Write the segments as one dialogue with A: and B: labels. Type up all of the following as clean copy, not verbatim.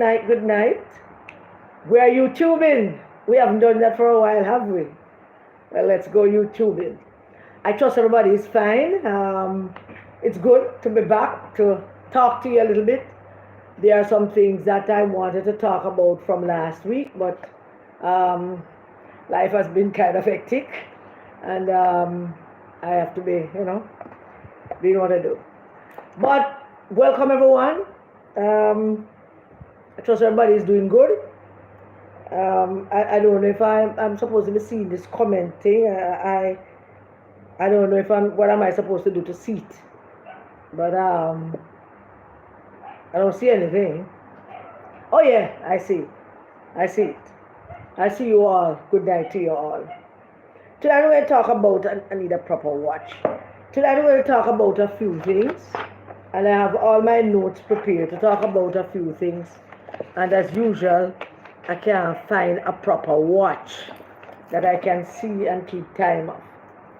A: night, good night. We are YouTubing. We haven't done that for a while, have we? Well, let's go YouTubing. I trust everybody is fine. It's good to be back to talk to you a little bit. There are some things that I wanted to talk about from last week, but life has been kind of hectic, and I have to be, doing what I do. But welcome everyone. I trust everybody is doing good. I don't know if I'm supposed to be seeing this comment thing. I don't know if what am I supposed to do to see it, but I don't see anything. Oh yeah, I see it. I see you all. Good night to you all. Today I'm going to talk about, I need a proper watch. Today I'm going to talk about a few things, and I have all my notes prepared to talk about a few things. And as usual, I can't find a proper watch that I can see and keep time of.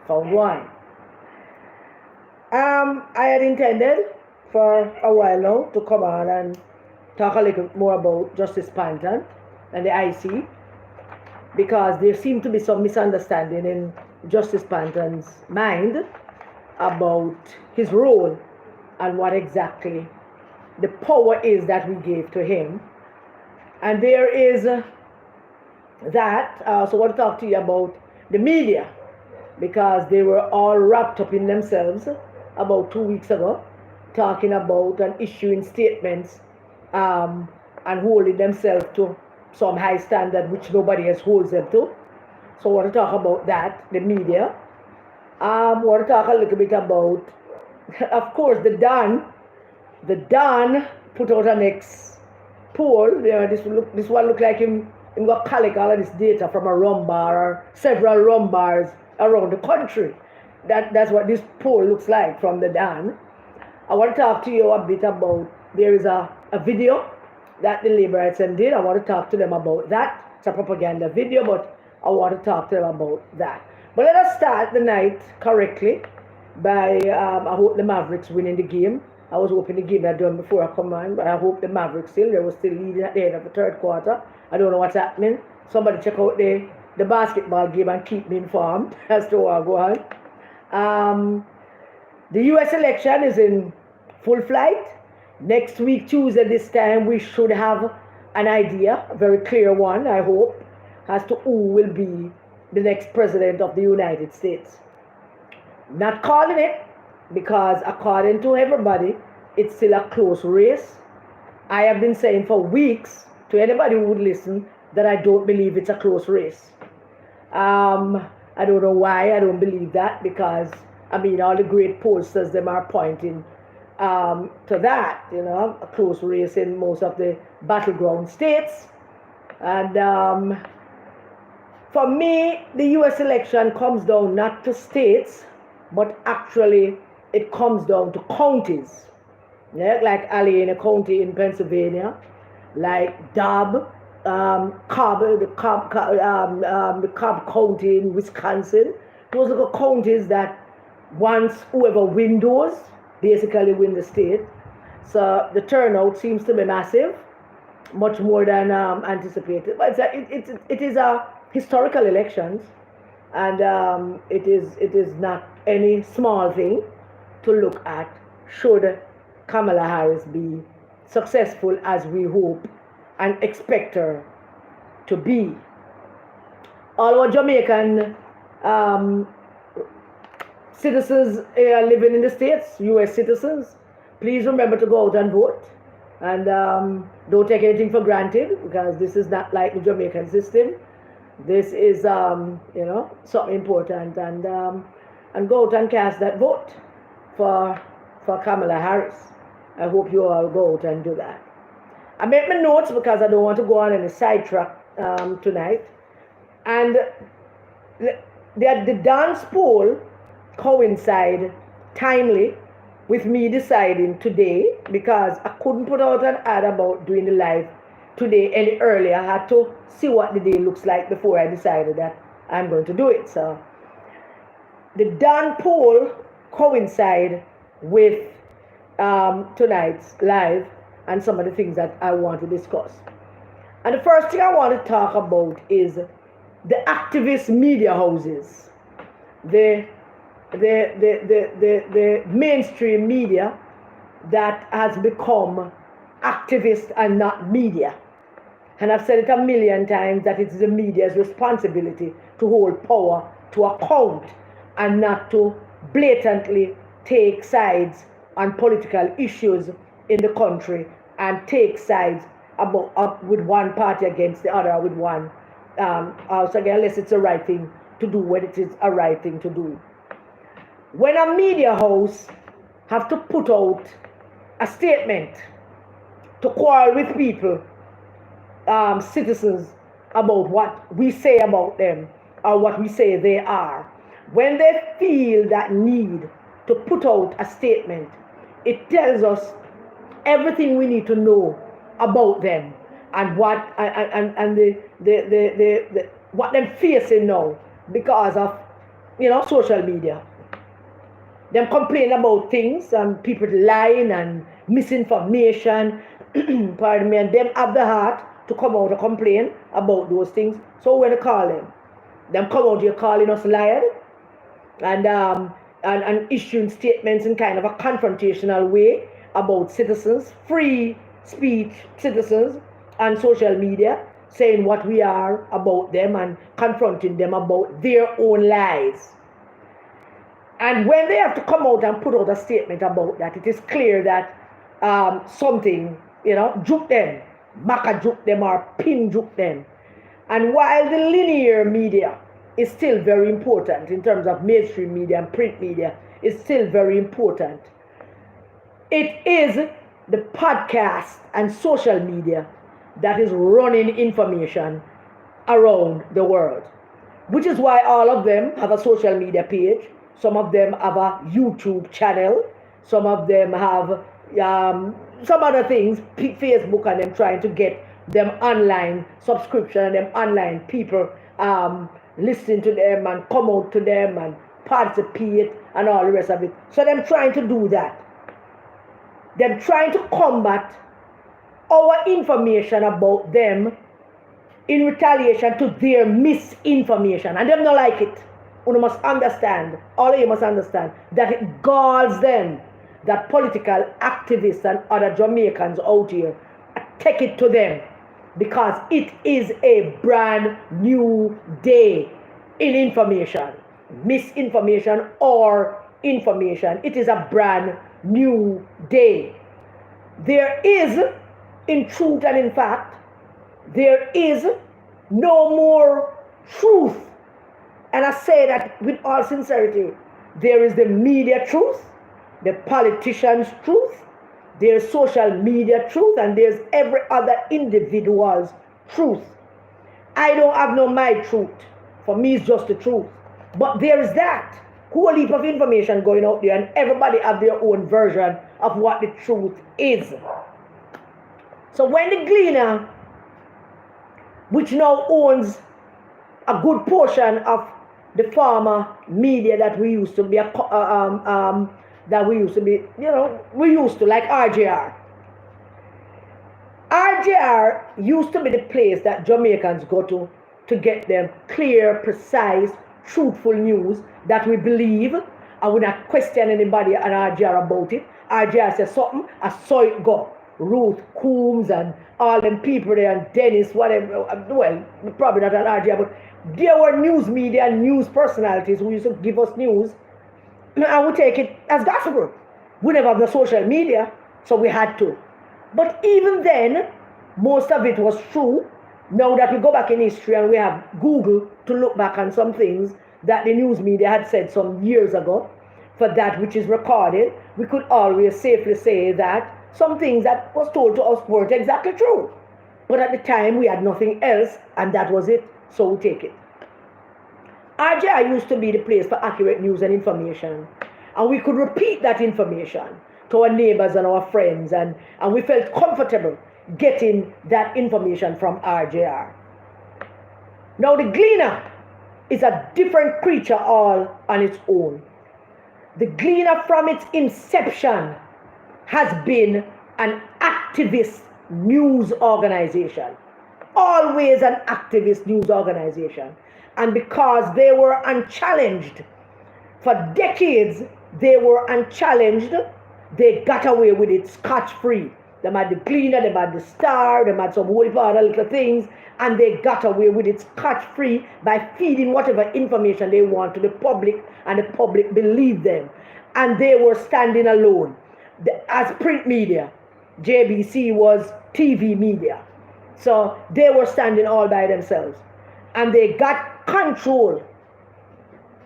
A: Found one. I had intended for a while now to come on and talk a little more about Justice Panton and the IC, because there seemed to be some misunderstanding in Justice Panton's mind about his role and what exactly the power is that we gave to him. And there is that. So I want to talk to you about the media, because they were all wrapped up in themselves about 2 weeks ago, talking about and issuing statements and holding themselves to some high standard which nobody else holds them to. So I want to talk about that, the media. I want to talk a little bit about, of course, the Don put out an next poll. This one look like him got collect all of this data from a rum bar or several rum bars around the country. That's what this poll looks like from the Don. I want to talk to you a bit about, there is a video that the Labourites did. I want to talk to them about that. It's a propaganda video, but I want to talk to them about that. But let us start the night correctly by, I hope the Mavericks winning the game. I was hoping the game had done before I come on, but I hope the Mavericks they were still leading at the end of the third quarter. I don't know what's happening. Somebody check out the basketball game and keep me informed as to what go on. The US election is in full flight. Next week, Tuesday this time, we should have an idea, a very clear one, I hope, as to who will be the next president of the United States. Not calling it, because according to everybody, it's still a close race. I have been saying for weeks to anybody who would listen that I don't believe it's a close race. I don't know why I don't believe that, because all the great pollsters them are pointing to that, a close race in most of the battleground states. And for me, the US election comes down not to states, but actually it comes down to counties. Yeah, like Allegheny County in Pennsylvania, like Cobb, the Cobb County in Wisconsin. Those are the counties that once whoever wins those basically win the state. So the turnout seems to be massive, much more than anticipated. But it is a historical elections, and it is not any small thing to look at should Kamala Harris be successful as we hope and expect her to be. All our Jamaican citizens living in the States, US citizens, please remember to go out and vote. And don't take anything for granted, because this is not like the Jamaican system. This is, something important. And go out and cast that vote for Kamala Harris. I hope you all go out and do that. I made my notes because I don't want to go on any sidetrack tonight. And the dance poll coincide timely with me deciding today, because I couldn't put out an ad about doing the live today any earlier. I had to see what the day looks like before I decided that I'm going to do it. So the Dan poll coincide with tonight's live, and some of the things that I want to discuss. And the first thing I want to talk about is the activist media houses, the mainstream media that has become activist and not media. And I've said it a million times that it's the media's responsibility to hold power to account and not to blatantly take sides on political issues in the country and take sides with one party against the other with one. Also again, unless it's the right thing to do, when it is a right thing to do. When a media house have to put out a statement to quarrel with people, citizens, about what we say about them or what we say they are, when they feel that need to put out a statement, it tells us everything we need to know about them and what what they're facing now because of social media. Them complain about things and people lying and misinformation, pardon me, and them have the heart to come out and complain about those things. So when I call them come out here calling us liars and issuing statements in kind of a confrontational way about citizens, free speech citizens on social media, saying what we are about them and confronting them about their own lies. And when they have to come out and put out a statement about that, it is clear that something, juke them, maca juke them or pin juke them. And while the linear media is still very important in terms of mainstream media and print media, is still very important, it is the podcast and social media that is running information around the world, which is why all of them have a social media page. Some of them have a YouTube channel. Some of them have some other things, Facebook, and them trying to get them online subscription and them online people listening to them and come out to them and participate and all the rest of it. So them trying to do that. Them trying to combat our information about them in retaliation to their misinformation. And them not like it. You must understand, all of you must understand, that it galls them that political activists and other Jamaicans out here take it to them, because it is a brand new day in information, misinformation or information. It is a brand new day. There is, in truth and in fact, there is no more truth. And I say that with all sincerity. There is the media truth, the politician's truth, there's social media truth, and there's every other individual's truth. I don't have no my truth. For me, it's just the truth. But there is that whole heap of information going out there, and everybody have their own version of what the truth is. So when the Gleaner, which now owns a good portion of the former media that we used to be, like RJR. RJR used to be the place that Jamaicans go to get them clear, precise, truthful news that we believe, and we not question anybody on RJR about it. RJR says something, I saw it go. Ruth Coombs and all them people there, and Dennis, whatever, well, probably not an RJR, but there were news media and news personalities who used to give us news, and we take it as gospel. We never have the social media, so we had to. But even then, most of it was true. Now that we go back in history and we have Google to look back on some things that the news media had said some years ago, for that which is recorded, we could always safely say that some things that was told to us weren't exactly true. But at the time, we had nothing else, and that was it, so we take it. RJI used to be the place for accurate news and information, and we could repeat that information to our neighbors and our friends, and we felt comfortable getting that information from RJR. Now the Gleaner is a different creature all on its own. The Gleaner from its inception has been an activist news organization. Always an activist news organization. And because they were unchallenged, for decades, they were unchallenged, they got away with it scotch-free. They had the Gleaner, they had the Star, they had some whole other little things, and they got away with it scotch-free by feeding whatever information they want to the public, and the public believed them. And they were standing alone. As print media, JBC was TV media. So they were standing all by themselves. And they got control.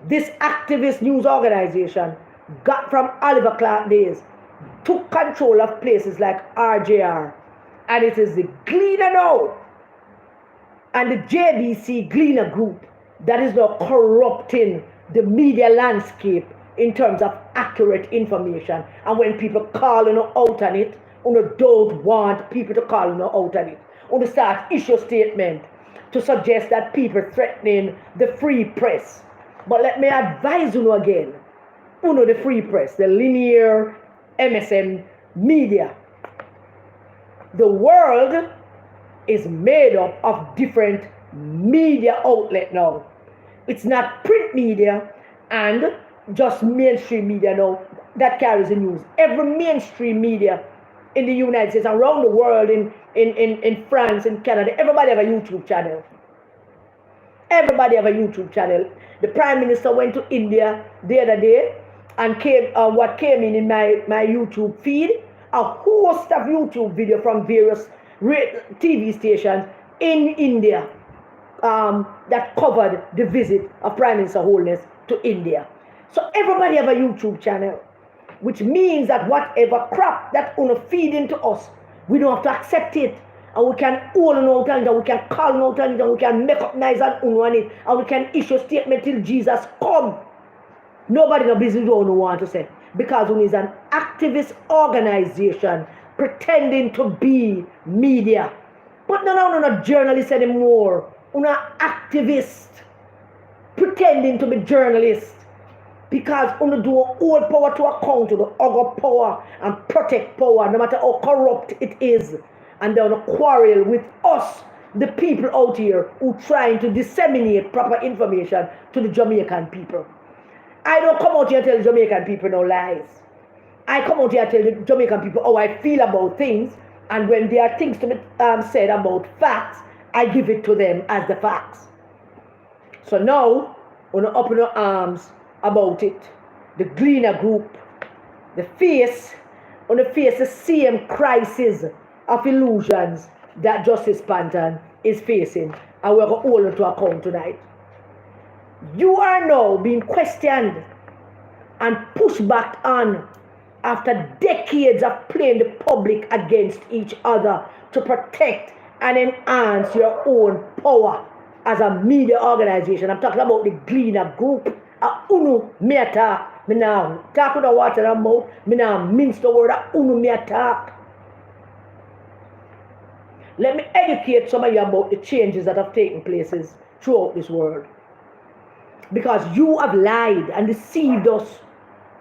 A: This activist news organization got from Oliver Clark days, took control of places like RJR. And it is the Gleaner now and the JBC Gleaner group that is now corrupting the media landscape in terms of accurate information. And when people call out on it, you don't want people to call out on it. You start issue statement to suggest that people threatening the free press. But let me advise you again, the free press, the linear MSM media. The world is made up of different media outlets now. It's not print media and just mainstream media now that carries the news. Every mainstream media in the United States, around the world, in France, in Canada, everybody have a YouTube channel. Everybody have a YouTube channel. The Prime Minister went to India the other day and what came in my YouTube feed, a host of YouTube video from various TV stations in India that covered the visit of Prime Minister Holness to India. So everybody have a YouTube channel, which means that whatever crap that feed into us, we don't have to accept it. And we can own an out on it, and we can call an out on it, and we can make up nice and on it, and we can issue a statement till Jesus come. Nobody in the business don't want to say. Because it is an activist organization pretending to be media. But no, not journalists anymore. We're not activists pretending to be journalists. Because we do all power to account to the other power and protect power, no matter how corrupt it is. And they're going to quarrel with us, the people out here who trying to disseminate proper information to the Jamaican people. I don't come out here and tell the Jamaican people no lies. I come out here and tell the Jamaican people how I feel about things, and when there are things to be said about facts, I give it to them as the facts. So now, we're going to open our arms about it. The Gleaner group, the face the same crisis of illusions that Justice Panton is facing, and we're going to hold it to account tonight. You are now being questioned and pushed back on after decades of playing the public against each other to protect and enhance your own power as a media organization. I'm talking about the Gleaner group. Me attack. Me now talk with the water and mouth. Me now mince the word. Me attack. Let me educate some of you about the changes that have taken places throughout this world. Because you have lied and deceived us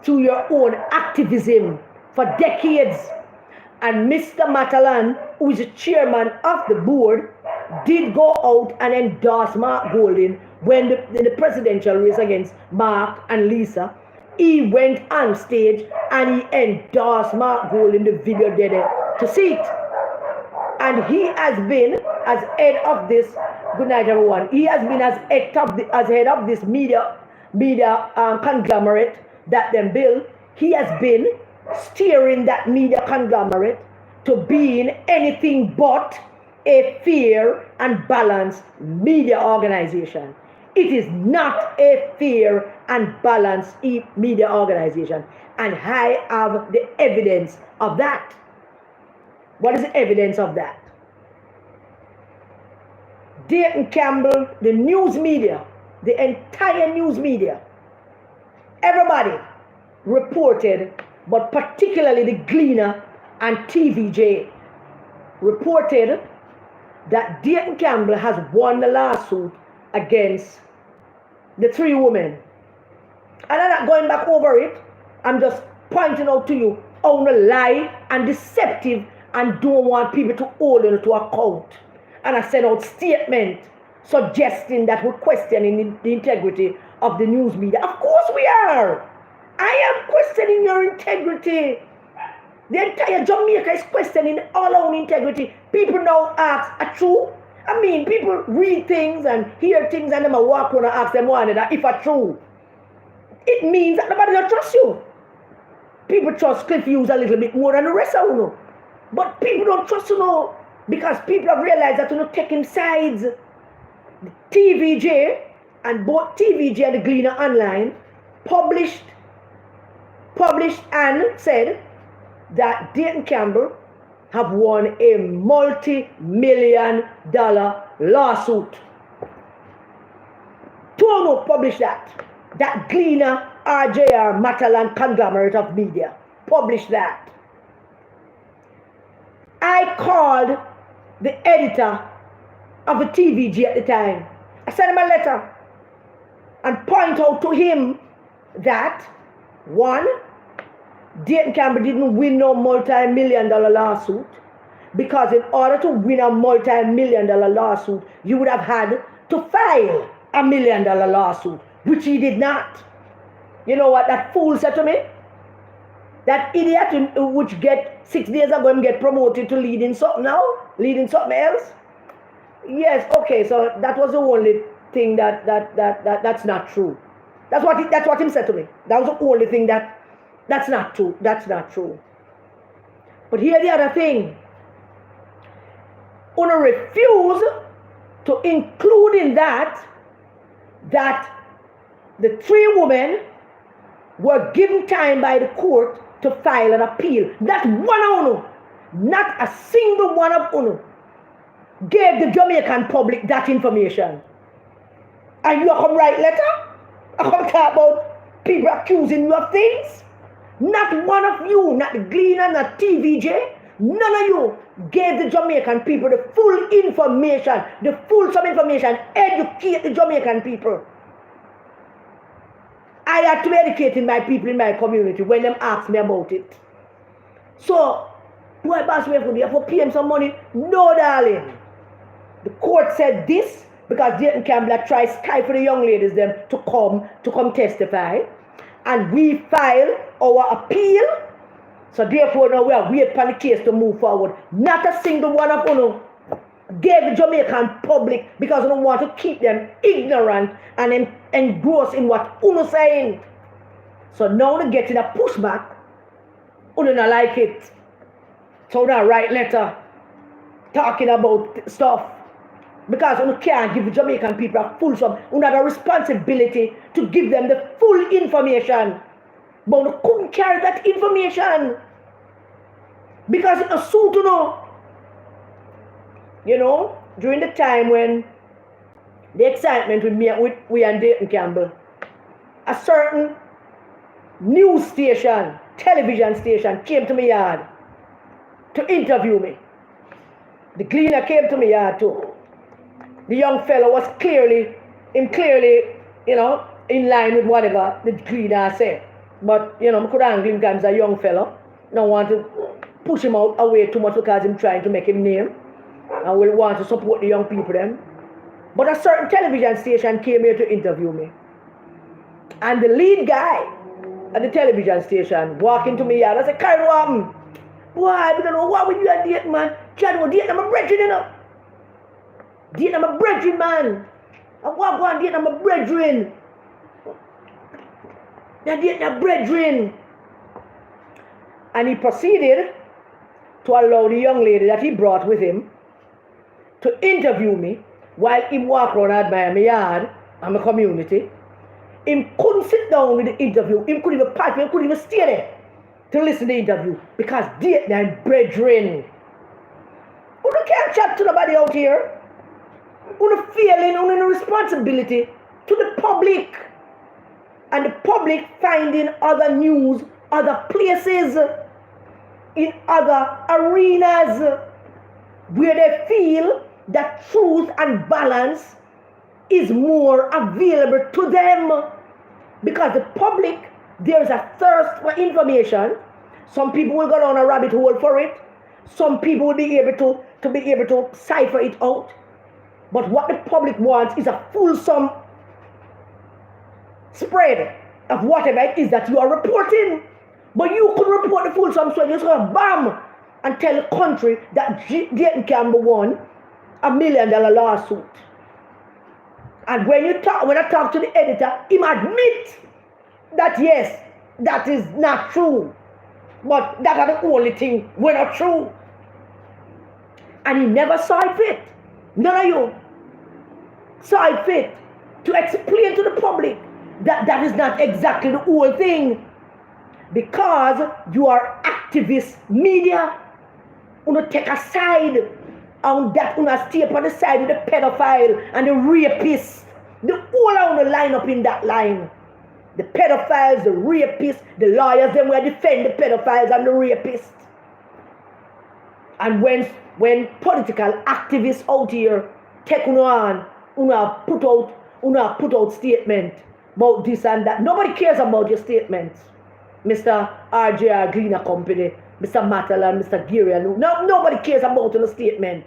A: through your own activism for decades. And Mr. Matalan, who is the chairman of the board, did go out and endorse Mark Golding when in the presidential race against Mark and Lisa. He went on stage and he endorsed Mark Golding, the video there to see it. And he has been, as head of this, good night everyone, he has been as head of this media conglomerate that them built. He has been steering that media conglomerate to being anything but a fair and balanced media organization. It is not a fair and balanced media organization. And I have the evidence of that. What is the evidence of that? Dayton Campbell, the news media, the entire news media, everybody reported, but particularly the Gleaner and TVJ reported that Dayton Campbell has won the lawsuit against the three women. And I'm not going back over it. I'm just pointing out to you own lie and deceptive and don't want people to hold them to account. And I sent out statement suggesting that we're questioning the integrity of the news media. Of course we are. I am questioning your integrity. The entire Jamaica is questioning all our integrity. People now ask, are true? I mean, people read things and hear things and then walk around and ask them one another if are true. It means that nobody don't trust you. People trust Cliff Hughes a little bit more than the rest of you. But people don't trust you now because people have realized that you're not taking sides. The TVJ and both TVJ and the Gleaner Online published and said that Dayton Campbell have won a multi-million-dollar lawsuit. Tono published that. That Gleaner, RJR, Matalan conglomerate of media published that. I called the editor of the TVG at the time. I sent him a letter and point out to him that, one, Dayton Campbell didn't win no multi-million-dollar lawsuit because in order to win a multi-million-dollar lawsuit, you would have had to file a $1 million lawsuit, which he did not. You know what that fool said to me? That idiot which get 6 days ago and get promoted to leading something now? Leading something else? Yes, okay, so that was the only thing that's not true. That's what he said to me. That was the only thing that's not true. That's not true. But here's the other thing. Una refuse to include in that the 3 women were given time by the court to file an appeal. Not one of them, not a single one of them gave the Jamaican public that information. And you come write letter? I come talk about people accusing you of things? Not one of you, not the Gleaner, not TVJ, none of you gave the Jamaican people the full information, educate the Jamaican people. I had to be educating my people in my community when them asked me about it. So, do I pass away for you for pay him some money? No, darling. The court said this because Dayton Campbell tried to skype for the young ladies them to come testify. And we filed our appeal. So therefore now we are waiting for the case to move forward. Not a single one of them gave the Jamaican public because they don't want to keep them ignorant and engrossed in what Uno saying. So now they're getting a pushback. Uno don't like it. So they write letter talking about stuff. Because Uno can't give the Jamaican people a full sum. Uno have a responsibility to give them the full information. But Uno couldn't carry that information. Because it was suit to know. You know, during the time when the excitement with we and Dayton Campbell, a certain news station, television station came to my yard to interview me. The Gleaner came to my yard too. The young fellow was clearly, you know, in line with whatever the Gleaner said. But, you know, I could angle him because he's a young fellow. Don't want to push him out away too much because I'm trying to make him name. And will want to support the young people then. But a certain television station came here to interview me. And the lead guy at the television station walked into my yard. I said, Kyle, what happened? Boy, I don't know what with you at Dayton, man. Chad, Dayton, I'm a brethren, you know. Dayton, I'm a brethren, man. I walk on Dayton, I'm a brethren. Now Dayton, a brethren. And he proceeded to allow the young lady that he brought with him to interview me while him walk around and admire my yard and my community. Him couldn't sit down with the interview. Him couldn't even pass, him couldn't even stay there to listen to the interview because Dayton and brethren. You can't chat to nobody out here. You feeling on a responsibility to the public. And the public finding other news, other places, in other arenas where they feel that truth and balance is more available to them. Because the public, there's a thirst for information Some people will go down a rabbit hole for it. Some people will be able to cipher it out. But what the public wants is a fulsome spread of whatever it is that you are reporting. But you could report the fulsome spread. You're just going to bam and tell the country that Dayton Campbell won $1 million lawsuit. And when I talk to the editor, he admit that yes, that is not true. But that are the only thing we're not true. And he never saw it fit. None of you saw it fit to explain to the public that that is not exactly the whole thing. Because you are activist media. You take a side on that, you stay up on the side of the pedophile and the rapist. The whole on the line up in that line. The pedophiles, the rapists, the lawyers, them will defend the pedophiles and the rapists. And when political activists out here take on, put out statement about this and that. Nobody cares about your statements. Mr. RJR Gleaner Company, Mr. Matalan, Mr. Girian. Nobody cares about your statement.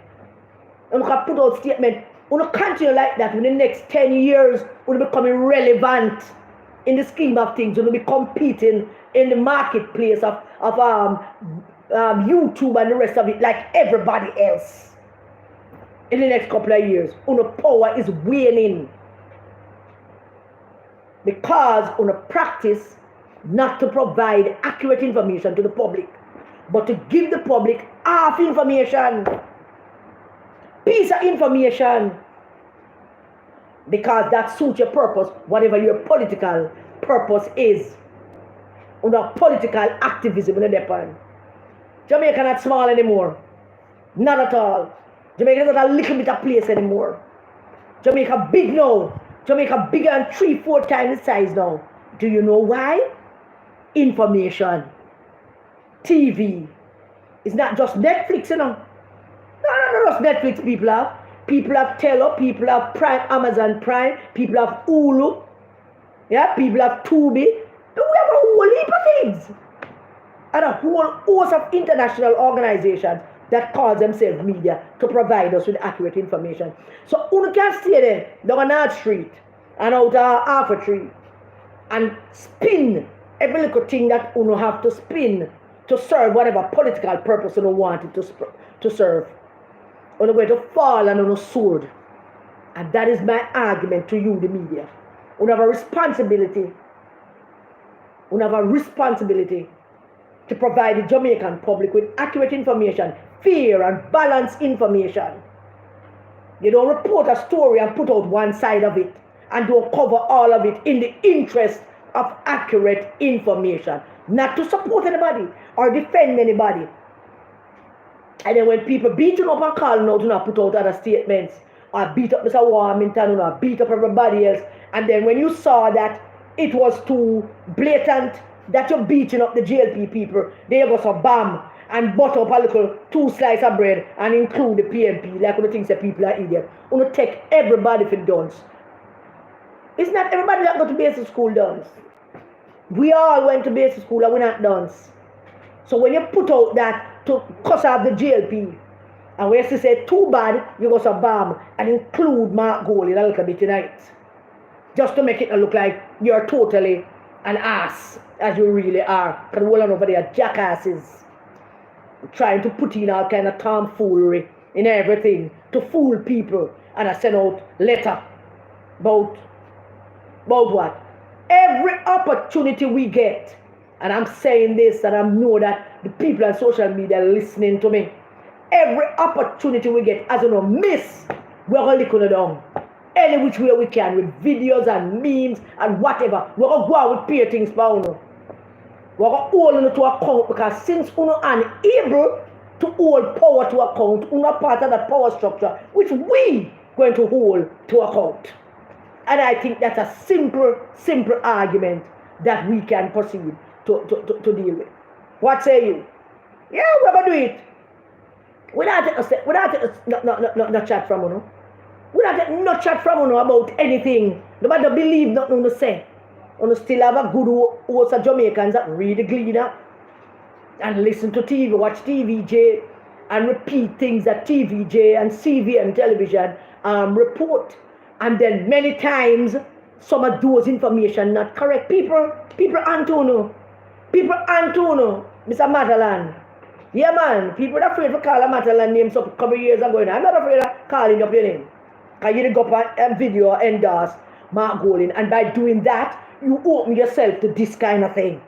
A: And you can put out statement. You continue like that in the next 10 years, will become irrelevant in the scheme of things. You'll be competing in the marketplace of YouTube and the rest of it like everybody else. In the next couple of years, power is waning because practice not to provide accurate information to the public, but to give the public half information, piece of information. Because that suits your purpose, whatever your political purpose is. Political activism in the Japan. Jamaica not small anymore. Not at all. Jamaica is not a little bit of place anymore. Jamaica big now. Jamaica bigger and 3-4 times the size now. Do you know why? Information. TV. It's not just Netflix, No, just Netflix people have. People have Tello, people have Prime, Amazon Prime, people have Hulu, people have Tubi. We have a whole heap of things. And a whole host of international organizations that call themselves media to provide us with accurate information. So you can stay there down on North Street and out of Half Tree and spin every little thing that you have to spin to serve whatever political purpose you want it to serve. You're going to fall on a sword. And that is my argument to you, the media. You have a responsibility. You have a responsibility to provide the Jamaican public with accurate information, fair and balanced information. You don't report a story and put out one side of it and don't cover all of it in the interest of accurate information. Not to support anybody or defend anybody. And then when people beat you up and call out, do not put out other statements, or beat up Mr. Warmington, or beat up everybody else. And then when you saw that it was too blatant that you're beating up the JLP people, they go some bam and butter up a little 2 slices of bread and include the PNP, like one of the things that people are idiots. You know, take everybody for dons. It's not everybody that go to basic school dons. We all went to basic school and we're not dons. So when you put out that to cuss out the JLP, and when you say too bad, you go some bomb and include Mark Gold in a little bit tonight. Just to make it look like you're totally an ass, as you really are. Because all over there jackasses trying to put in all kind of tomfoolery in everything to fool people. And I send out letter about what? Every opportunity we get, and I'm saying this, and I know that the people on social media are listening to me. Every opportunity we get, as you know, miss, we're going to lick it down. Any which way we can, with videos and memes and whatever. We're going to go out with peer things for you. We're going to hold it to account, because since you're unable to hold power to account, you're not part of that power structure, which we going to hold to account. And I think that's a simple argument that we can proceed to deal with. What say you? Yeah, we're going to do it. Without no chat from you. Without no chat from you about anything. Nobody believe nothing you say. You still have a good host of Jamaicans that read the Gleaner. and listen to TV, watch TVJ, and repeat things that TVJ and CVN television report. And then many times, some of those information not correct. People Antonio, Mr. Matalan. Yeah, man, people are afraid to call a Matalan name some couple of years ago. I'm not afraid of calling up your name. Because you didn't go up a video or endorse Mark Golding. And by doing that, you open yourself to this kind of thing.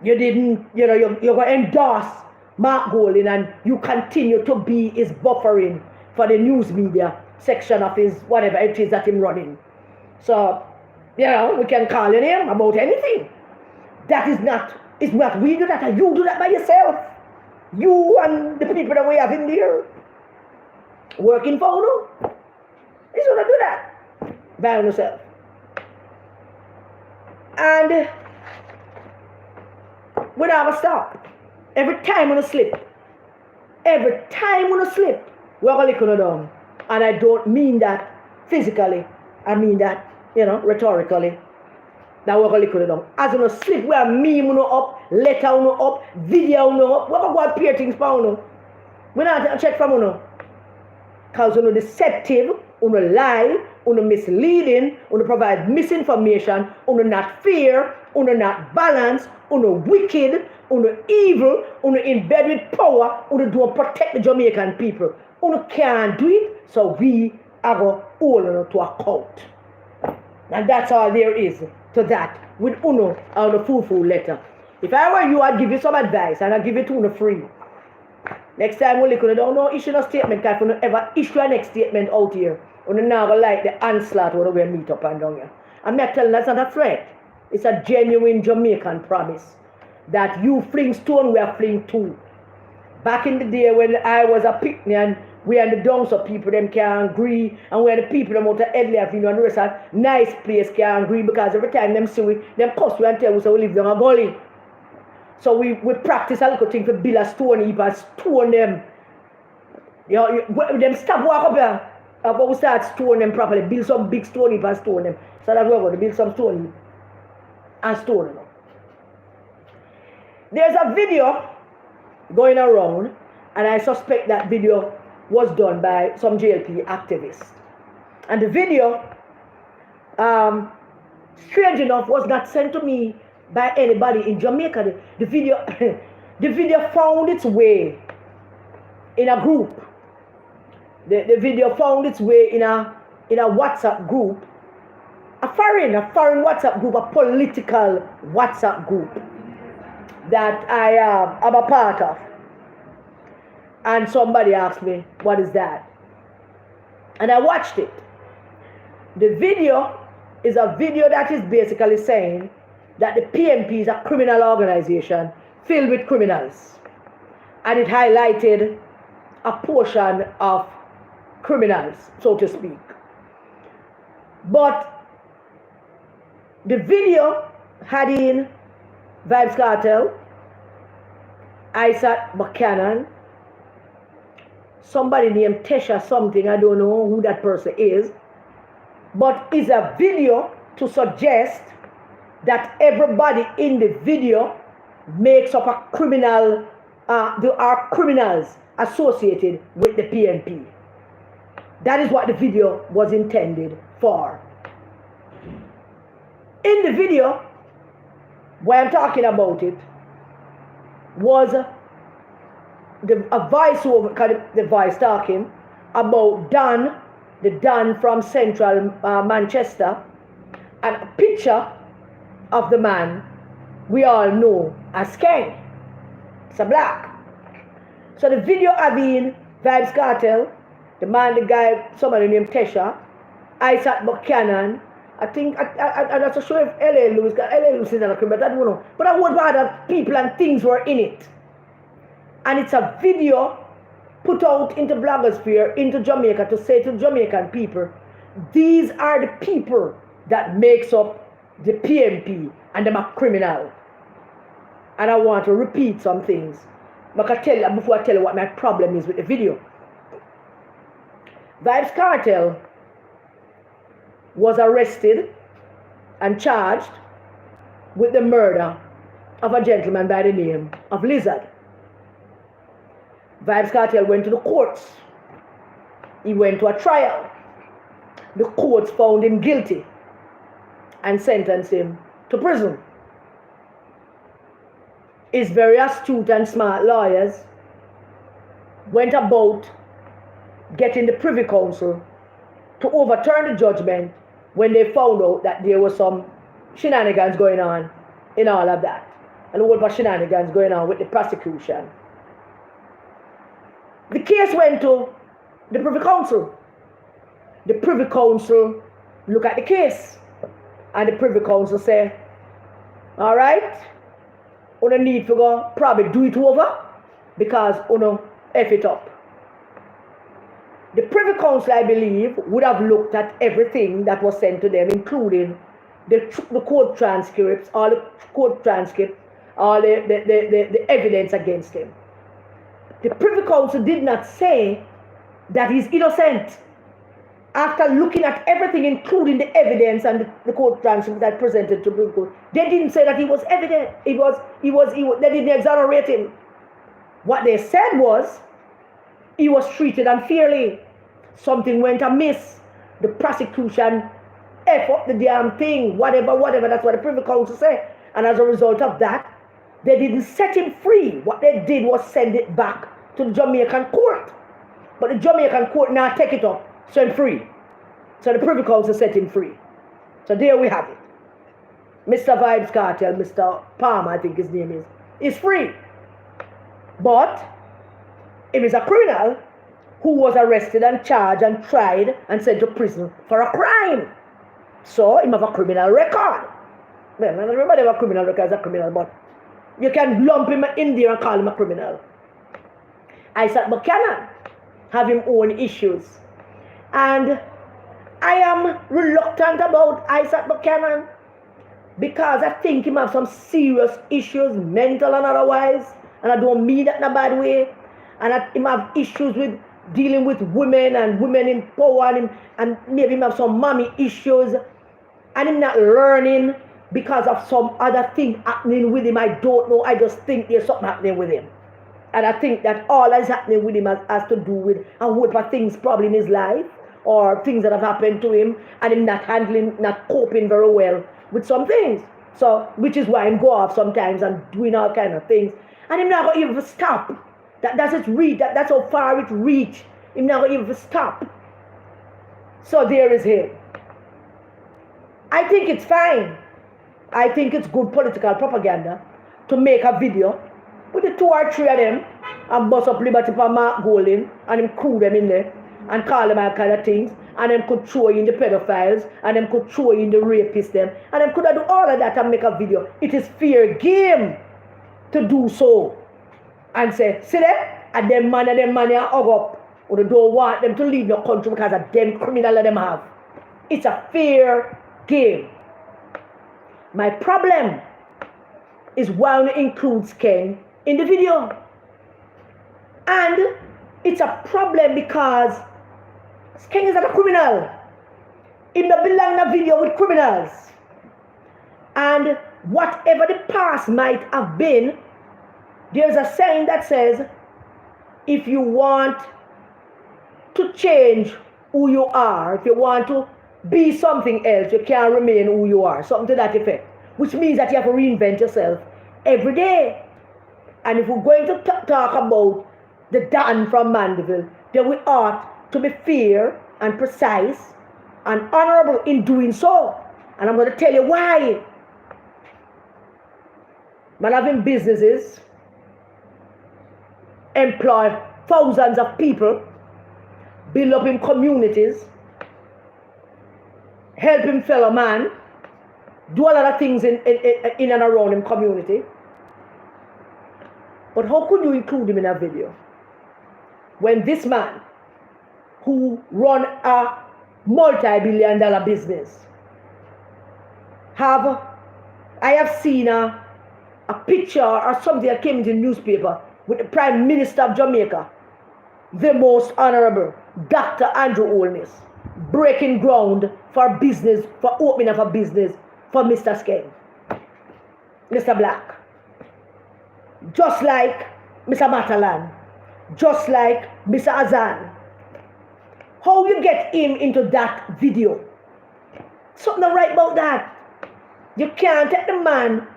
A: You didn't, you're going to endorse Mark Golding and you continue to be his buffering for the news media section of his, whatever it is that he's running. So, we can call your name about anything. That is not, it's not we do that, and you do that by yourself. You and the people that we have in there working for you. He's going to do that by yourself. And we never stop. Every time when you slip, we're going to look down. And I don't mean that physically. I mean that, rhetorically. That we're going to look down. As you slip, we are meme up, letter up, video up. We're going to appear things for you. We're not check from you. Because you're deceptive, you're lie, you're misleading, you provide misinformation, you're not fair, you're not balanced, you're wicked, you're evil, you're in bed with power, you don't protect the Jamaican people. You can't do it, so we are going to hold you to account. And that's all there is to that with Uno on the full letter. If I were you, I'd give you some advice and I'd give it to Uno free. Next time we'll don't issue no statement, because we don't ever issue a next statement out here. We're not going to like the onslaught when we meet up and down here. I'm not telling that's not a threat. It's a genuine Jamaican promise that you fling stone, we are fling too. Back in the day when I was a picnic and we and the dunks of people them can't agree, and we and the people them out of Edley and the rest of nice place can't agree, because every time them see we, them cuss we and tell we so we live down a gully. So we practice a little thing to build a stone heap and stone them. Them stop walk up here. But we start stone them properly, build some big stone heap and stone them. So that we're going to build some stone heap and stone them. There's a video going around, and I suspect that video was done by some JLP activists. And the video, strange enough, was not sent to me by anybody in Jamaica. The video, the video found its way in a group. The video found its way in a WhatsApp group, a foreign WhatsApp group, a political WhatsApp group that I am a part of. And somebody asked me, what is that? And I watched it. The video is a video that is basically saying that the PNP is a criminal organization filled with criminals. And it highlighted a portion of criminals, so to speak. But the video had in Vybz Kartel, Isaac Buchanan, somebody named Tesha something, I don't know who that person is, but it's a video to suggest that everybody in the video makes up a criminal, there are criminals associated with the PNP. That is what the video was intended for. In the video, why I'm talking about it, was a voiceover, the voice talking about Don, the Don from Central Manchester, and a picture of the man we all know as Ken. It's a black. So the video having Vybz Kartel, the man, the guy, somebody named Tesha, Isaac Buchanan, I think, I'm not so sure if L.A. Lewis is not a criminal, but I don't know. But I want that people and things were in it. And it's a video put out into blogosphere, into Jamaica, to say to Jamaican people, these are the people that makes up the PNP, and them are criminal. And I want to repeat some things. But before I tell you what my problem is with the video. Vybz Kartel was arrested and charged with the murder of a gentleman by the name of Lizard. Vybz Kartel went to the courts. He went to a trial. The courts found him guilty and sentenced him to prison. His very astute and smart lawyers went about getting the Privy Council to overturn the judgment when they found out that there was some shenanigans going on in all of that. And a whole bunch of shenanigans going on with the prosecution. The case went to the Privy Council. The Privy Council look at the case. And the Privy Council say, all right, we don't need to go probably do it over because we don't F it up. The Privy Council, I believe, would have looked at everything that was sent to them, including the court transcripts, all the court transcripts, all the evidence against him. The Privy Council did not say that he's innocent. After looking at everything, including the evidence and the court transcript that presented to the Privy Council, they didn't say that he was evident. They didn't exonerate him. What they said was he was treated unfairly. Something went amiss. The prosecution F up the damn thing, whatever, that's what the Privy Council said. And as a result of that, they didn't set him free. What they did was send it back to the Jamaican court. But the Jamaican court now take it up, so I'm free. So the Privy Council set him free. So there we have it. Mr. Vybz Kartel, Mr. Palmer, I think his name is free. But if he's a criminal who was arrested and charged and tried and sent to prison for a crime. So he have a criminal record. Well, not everybody have a criminal record as a criminal, but you can lump him in there and call him a criminal. Isaac Buchanan have his own issues. And I am reluctant about Isaac Buchanan because I think he have some serious issues, mental and otherwise. And I don't mean that in a bad way. And he have issues with dealing with women and women in power, and maybe he have some mommy issues. And him not learning because of some other thing happening with him. I don't know. I just think there's something happening with him. And I think that all that's happening with him has to do with a whole lot of things probably in his life or things that have happened to him and him not coping very well with some things. So, which is why him go off sometimes and doing all kind of things. And him not going to even stop. That's how far it reach. Him not going to even stop. So there is him. I think it's fine. I think it's good political propaganda to make a video with the 2 or 3 of them and bust up Liberty for Mark Golding and him crew them in there and call them all kind of things, and them could throw in the pedophiles and them could throw in the rapists them and them could do all of that and make a video. It is fair game to do so and say, see them and them man are hug up, or they don't want them to leave your country because of them criminal that them have. It's a fair game. My problem is why it includes Ken in the video. And it's a problem because Ken is not a criminal. He doesn't belong in a video with criminals. And whatever the past might have been, there's a saying that says, if you want to change who you are, if you want to be something else, you can't remain who you are. Something to that effect. Which means that you have to reinvent yourself every day. And if we're going to talk about the Dan from Mandeville, then we ought to be fair and precise and honorable in doing so. And I'm going to tell you why. Man having businesses, employ thousands of people, build up in communities, help him fellow man, do a lot of things in and around him community. But how could you include him in a video when this man who run a multi-billion-dollar business I have seen a picture or something that came in the newspaper with the Prime Minister of Jamaica, the most honorable Dr. Andrew Holness, breaking ground for business, for opening up a business for Mr. Skeng, Mr. Black. just like Mr. Matalan, just like Mr. Azan. How you get him into that video? Something right about that. You can't take the man,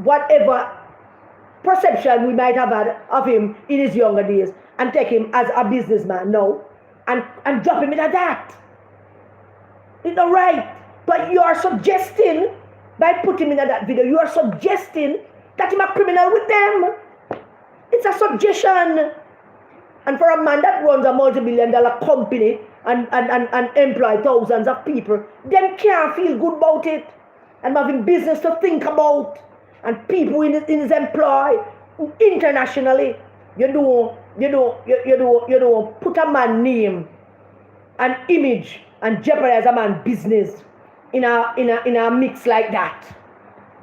A: whatever perception we might have had of him in his younger days, and take him as a businessman now and drop him into that. It's not right. But you are suggesting, by putting him in that video, you are suggesting that he's a criminal with them. It's a suggestion. And for a man that runs a multi-billion-dollar company and employ thousands of people, them can't feel good about it. And having business to think about. And people in his employ internationally. You don't put a man's name and image and jeopardize a man's business in a mix like that.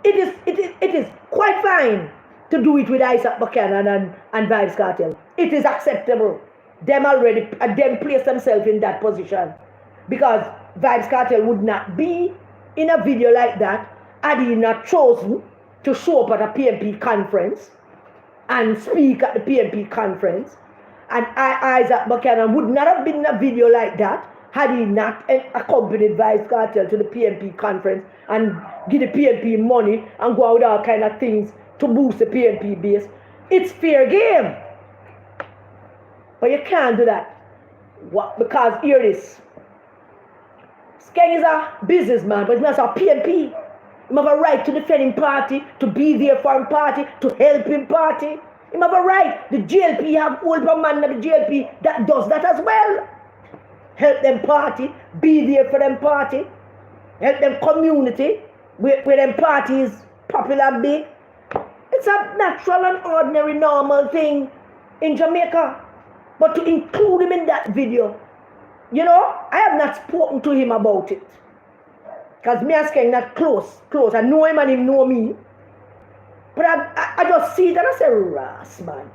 A: It is quite fine to do it with Isaac Buchanan and Vybz Kartel. It is acceptable. Them place themselves in that position. Because Vybz Kartel would not be in a video like that had he not chosen to show up at a PMP conference and speak at the PMP conference. And Isaac Buchanan would not have been in a video like that had he not accompanied Vybz Kartel to the PMP conference and give the PMP money and go out with all kind of things to boost the PMP base. It's fair game. But you can't do that. What? Because here it is. Skeng is a businessman, but he's not a PMP. He have a right to defend him party, to be there for him party, to help him party. He have a right. The GLP have old man in the GLP that does that as well. Help them party, be there for them party, help them community, where them party is popular big. It's a natural and ordinary normal thing in Jamaica. But to include him in that video, you know, I have not spoken to him about it. Because me and Skeng not close. I know him and him know me. But I just see it and I say, Ras, man.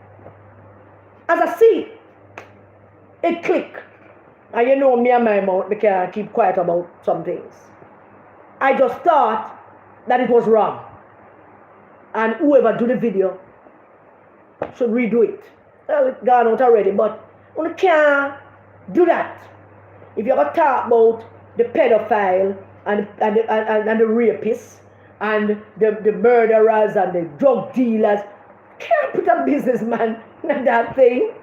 A: As I see it click. And you know me and my mouth, we can't keep quiet about some things. I just thought that it was wrong. And whoever do the video should redo it. Well, it's gone out already, but you can't do that. If you ever talk about the pedophile and the rapists and the murderers and the drug dealers, you can't put a businessman in that thing.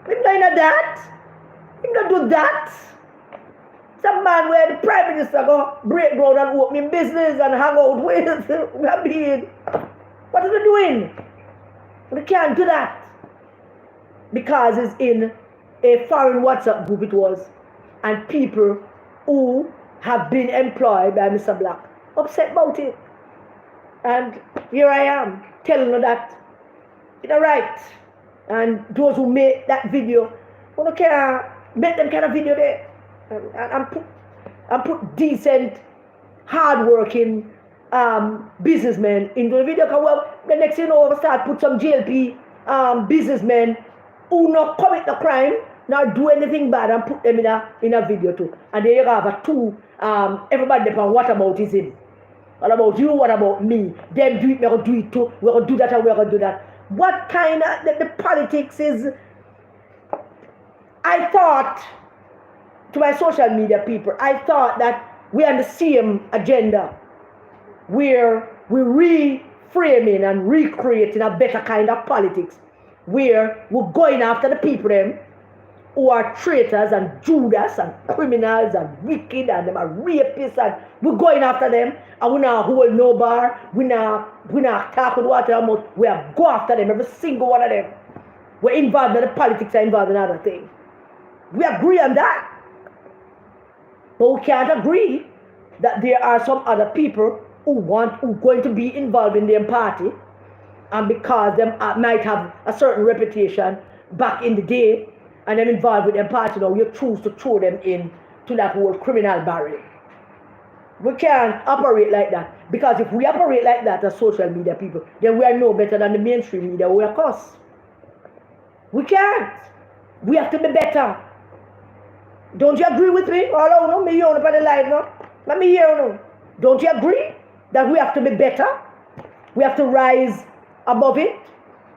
A: He's not in that. He's not do that. Some man where the Prime Minister go break ground and open business and hang out with. What are they doing? We can't do that. Because it's in a foreign WhatsApp group it was. And people who have been employed by Mr. Black upset about it. And here I am telling you that it's all right. And those who made that video, we don't care, make them kind of video there. And put decent, hard-working businessmen into the video. Because, well, the next thing you know, we start put some GLP businessmen who not commit the crime, not do anything bad, and put them in a video too. And then you have a two, everybody depends what about is him. What about you, what about me? Them do it, we're going to do it too. We're going to do that and we're going to do that. What kind of, the politics is, I thought, to my social media people, I thought that we're on the same agenda where we're reframing and recreating a better kind of politics where we're going after the people them who are traitors and Judas and criminals and wicked and them are rapists and we're going after them and we not hold no bar, we not talk with water mouth, we are go after them, every single one of them. We're involved in the politics are involved in other things. We agree on that. But we can't agree that there are some other people who going to be involved in their party and because them might have a certain reputation back in the day and them involved with their party now, you choose to throw them in to that whole criminal barrel. We can't operate like that because if we operate like that as social media people, then we are no better than the mainstream media. We are cuss. We can't. We have to be better. Don't you agree with me? All no, me hear on the line now. Let me hear no. Don't you agree that we have to be better? We have to rise above it.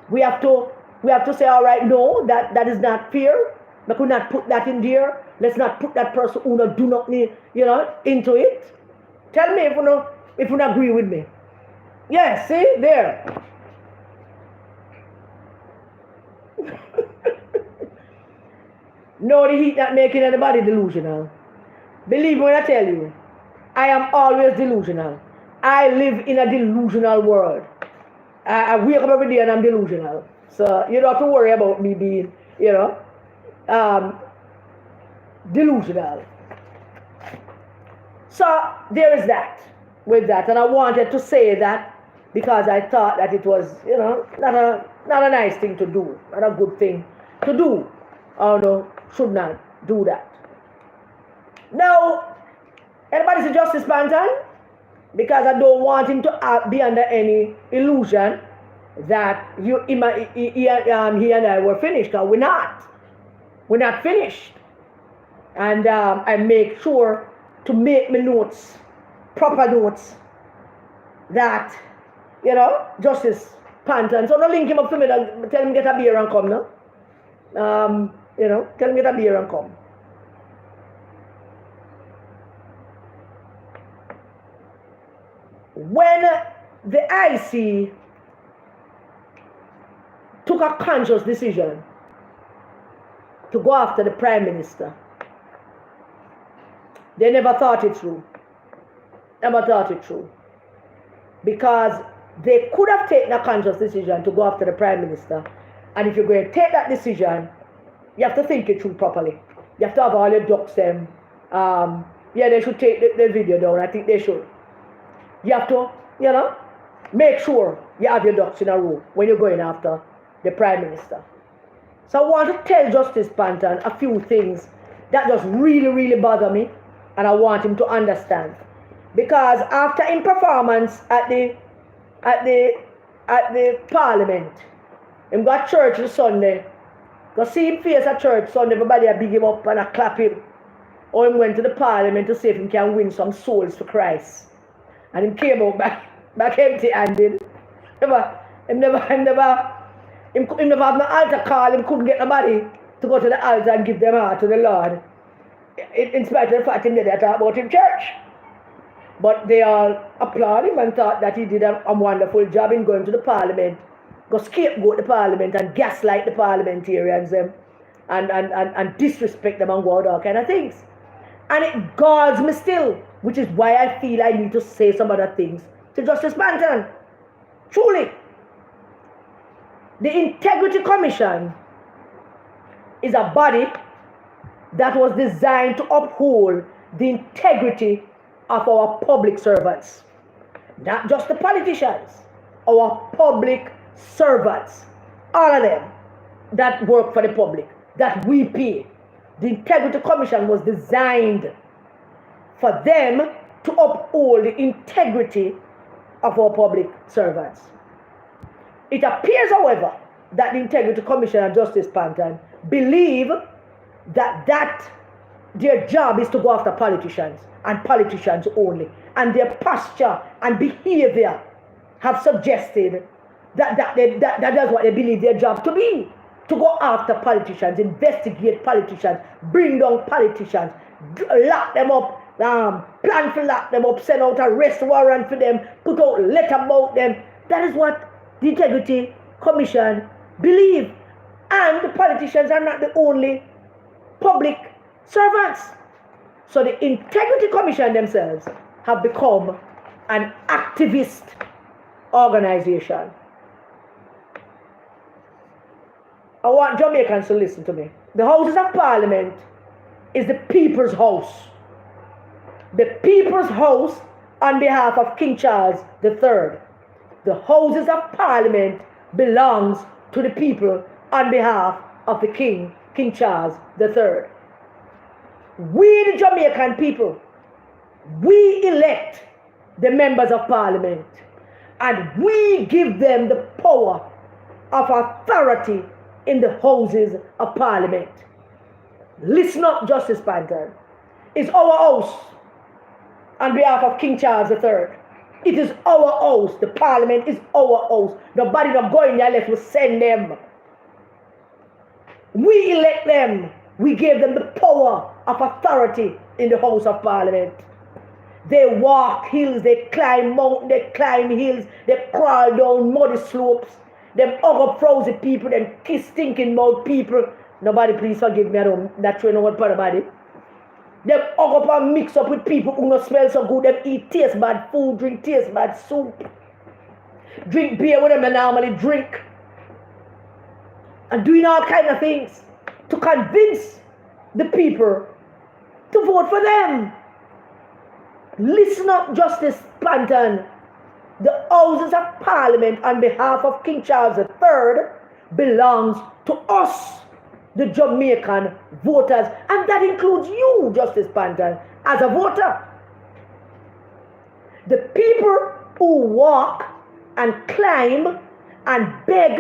A: We have to say, all right, no, that is not fair. We could not put that in there. Let's not put that person who do not need, into it. Tell me if you agree with me. Yes, see there. No, the heat not making anybody delusional. Believe me when I tell you, I am always delusional. I live in a delusional world. I wake up every day and I'm delusional. So you don't have to worry about me being, delusional. So there is that with that. And I wanted to say that because I thought that it was, not a nice thing to do, not a good thing to do. Although should not do that. Now, anybody see Justice Panton? Because I don't want him to be under any illusion that he and I were finished. Because we're not. We're not finished. And I make sure to make my notes, proper notes, that, Justice Panton. So don't link him up to me, tell him get a beer and come now. Tell him get a beer and come. When the IC took a conscious decision to go after the Prime Minister, they never thought it through. Never thought it through. Because they could have taken a conscious decision to go after the Prime Minister. And if you're going to take that decision, you have to think it through properly. You have to have all your ducks them. They should take the video down. I think they should. You have to, make sure you have your ducks in a row when you're going after the Prime Minister. So I want to tell Justice Panton a few things that just really, really bother me, and I want him to understand. Because after his performance at the Parliament, him got church on Sunday. Go see him face at church Sunday, everybody a big him up and a clap him. Or him went to the Parliament to see if he can win some souls for Christ. And him came out back empty-handed. Him never have no altar call. Him couldn't get nobody to go to the altar and give them heart to the Lord. In spite of the fact he did talk about him church. But they all applaud him and thought that he did a wonderful job in going to the Parliament. Go scapegoat the Parliament and gaslight the parliamentarians and disrespect them and all kind of things. And it galls me still, which is why I feel I need to say some other things to Justice Panton. Truly, the Integrity Commission is a body that was designed to uphold the integrity of our public servants. Not just the politicians, our public servants. All of them that work for the public, that we pay. The Integrity Commission was designed for them to uphold the integrity of our public servants. It appears, however, that the Integrity Commission and Justice Panton believe that their job is to go after politicians and politicians only. And their posture and behavior have suggested that is what they believe their job to be. To go after politicians, investigate politicians, bring down politicians, lock them up, plan to lock them up, send out arrest warrant for them, put out a letter about them. That is what the Integrity Commission believe. And the politicians are not the only public servants. So the Integrity Commission themselves have become an activist organization. I want Jamaicans to listen to me. The Houses of Parliament is the people's house. The people's house on behalf of King Charles III. The Houses of Parliament belongs to the people on behalf of the King Charles III. We, the Jamaican people, we elect the members of Parliament, and we give them the power of authority in the Houses of Parliament. Listen up, Justice Panton. It's our house on behalf of King Charles III. It is our house. The Parliament is our house. Nobody not going there unless we send them. We elect them. We gave them the power of authority in the House of Parliament. They walk hills, they climb mountains, they climb hills, they crawl down muddy slopes, they hug up frozen people, they kiss stinking mouth people. Nobody please forgive me, I don't not know what part about it. They hug up and mix up with people who don't smell so good, they eat taste bad food, drink taste bad soup, drink beer with them they normally drink, and doing all kinds of things to convince the people to vote for them. Listen up, Justice Panton. The Houses of Parliament on behalf of King Charles III belongs to us, the Jamaican voters. And that includes you, Justice Panton, as a voter. The people who walk and climb and beg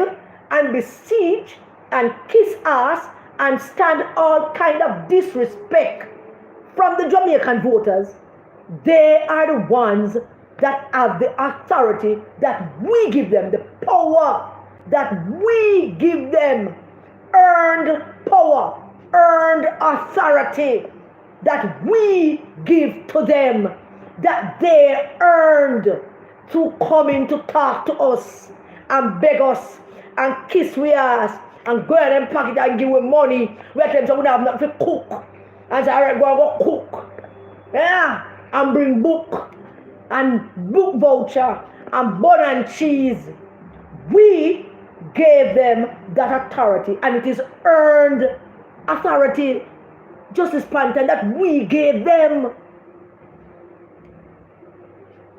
A: and beseech and kiss ass and stand all kind of disrespect from the Jamaican voters, they are the ones that have the authority that we give them, the power that we give them, earned power, earned authority that we give to them, that they earned to come in to talk to us and beg us and kiss we ass and go in them pocket and give we money. We tell them so we have nothing to cook. And say, all right, go cook. Yeah. And bring book and book voucher and butter and cheese. We gave them that authority, and it is earned authority, Justice Panton, that we gave them.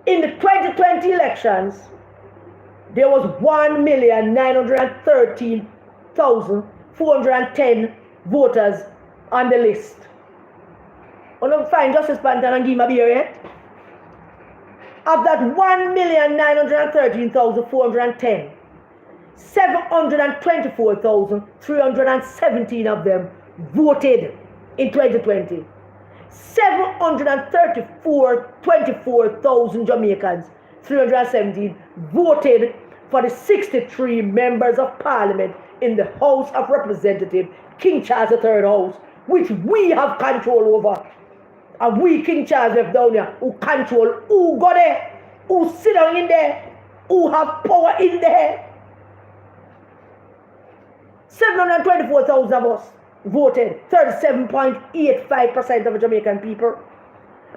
A: In the 2020 elections, there was 1,913,410 voters on the list. I don't find Justice Panton and give me a beer yet. Of that 1,913,410, 724,317 of them voted in 2020. 724,000 Jamaicans, 317 voted for the 63 members of Parliament in the House of Representatives, King Charles III House, which we have control over. And we, King Charles left down here, who control, who go there, who sit down in there, who have power in there. 724,000 of us voted, 37.85% of the Jamaican people.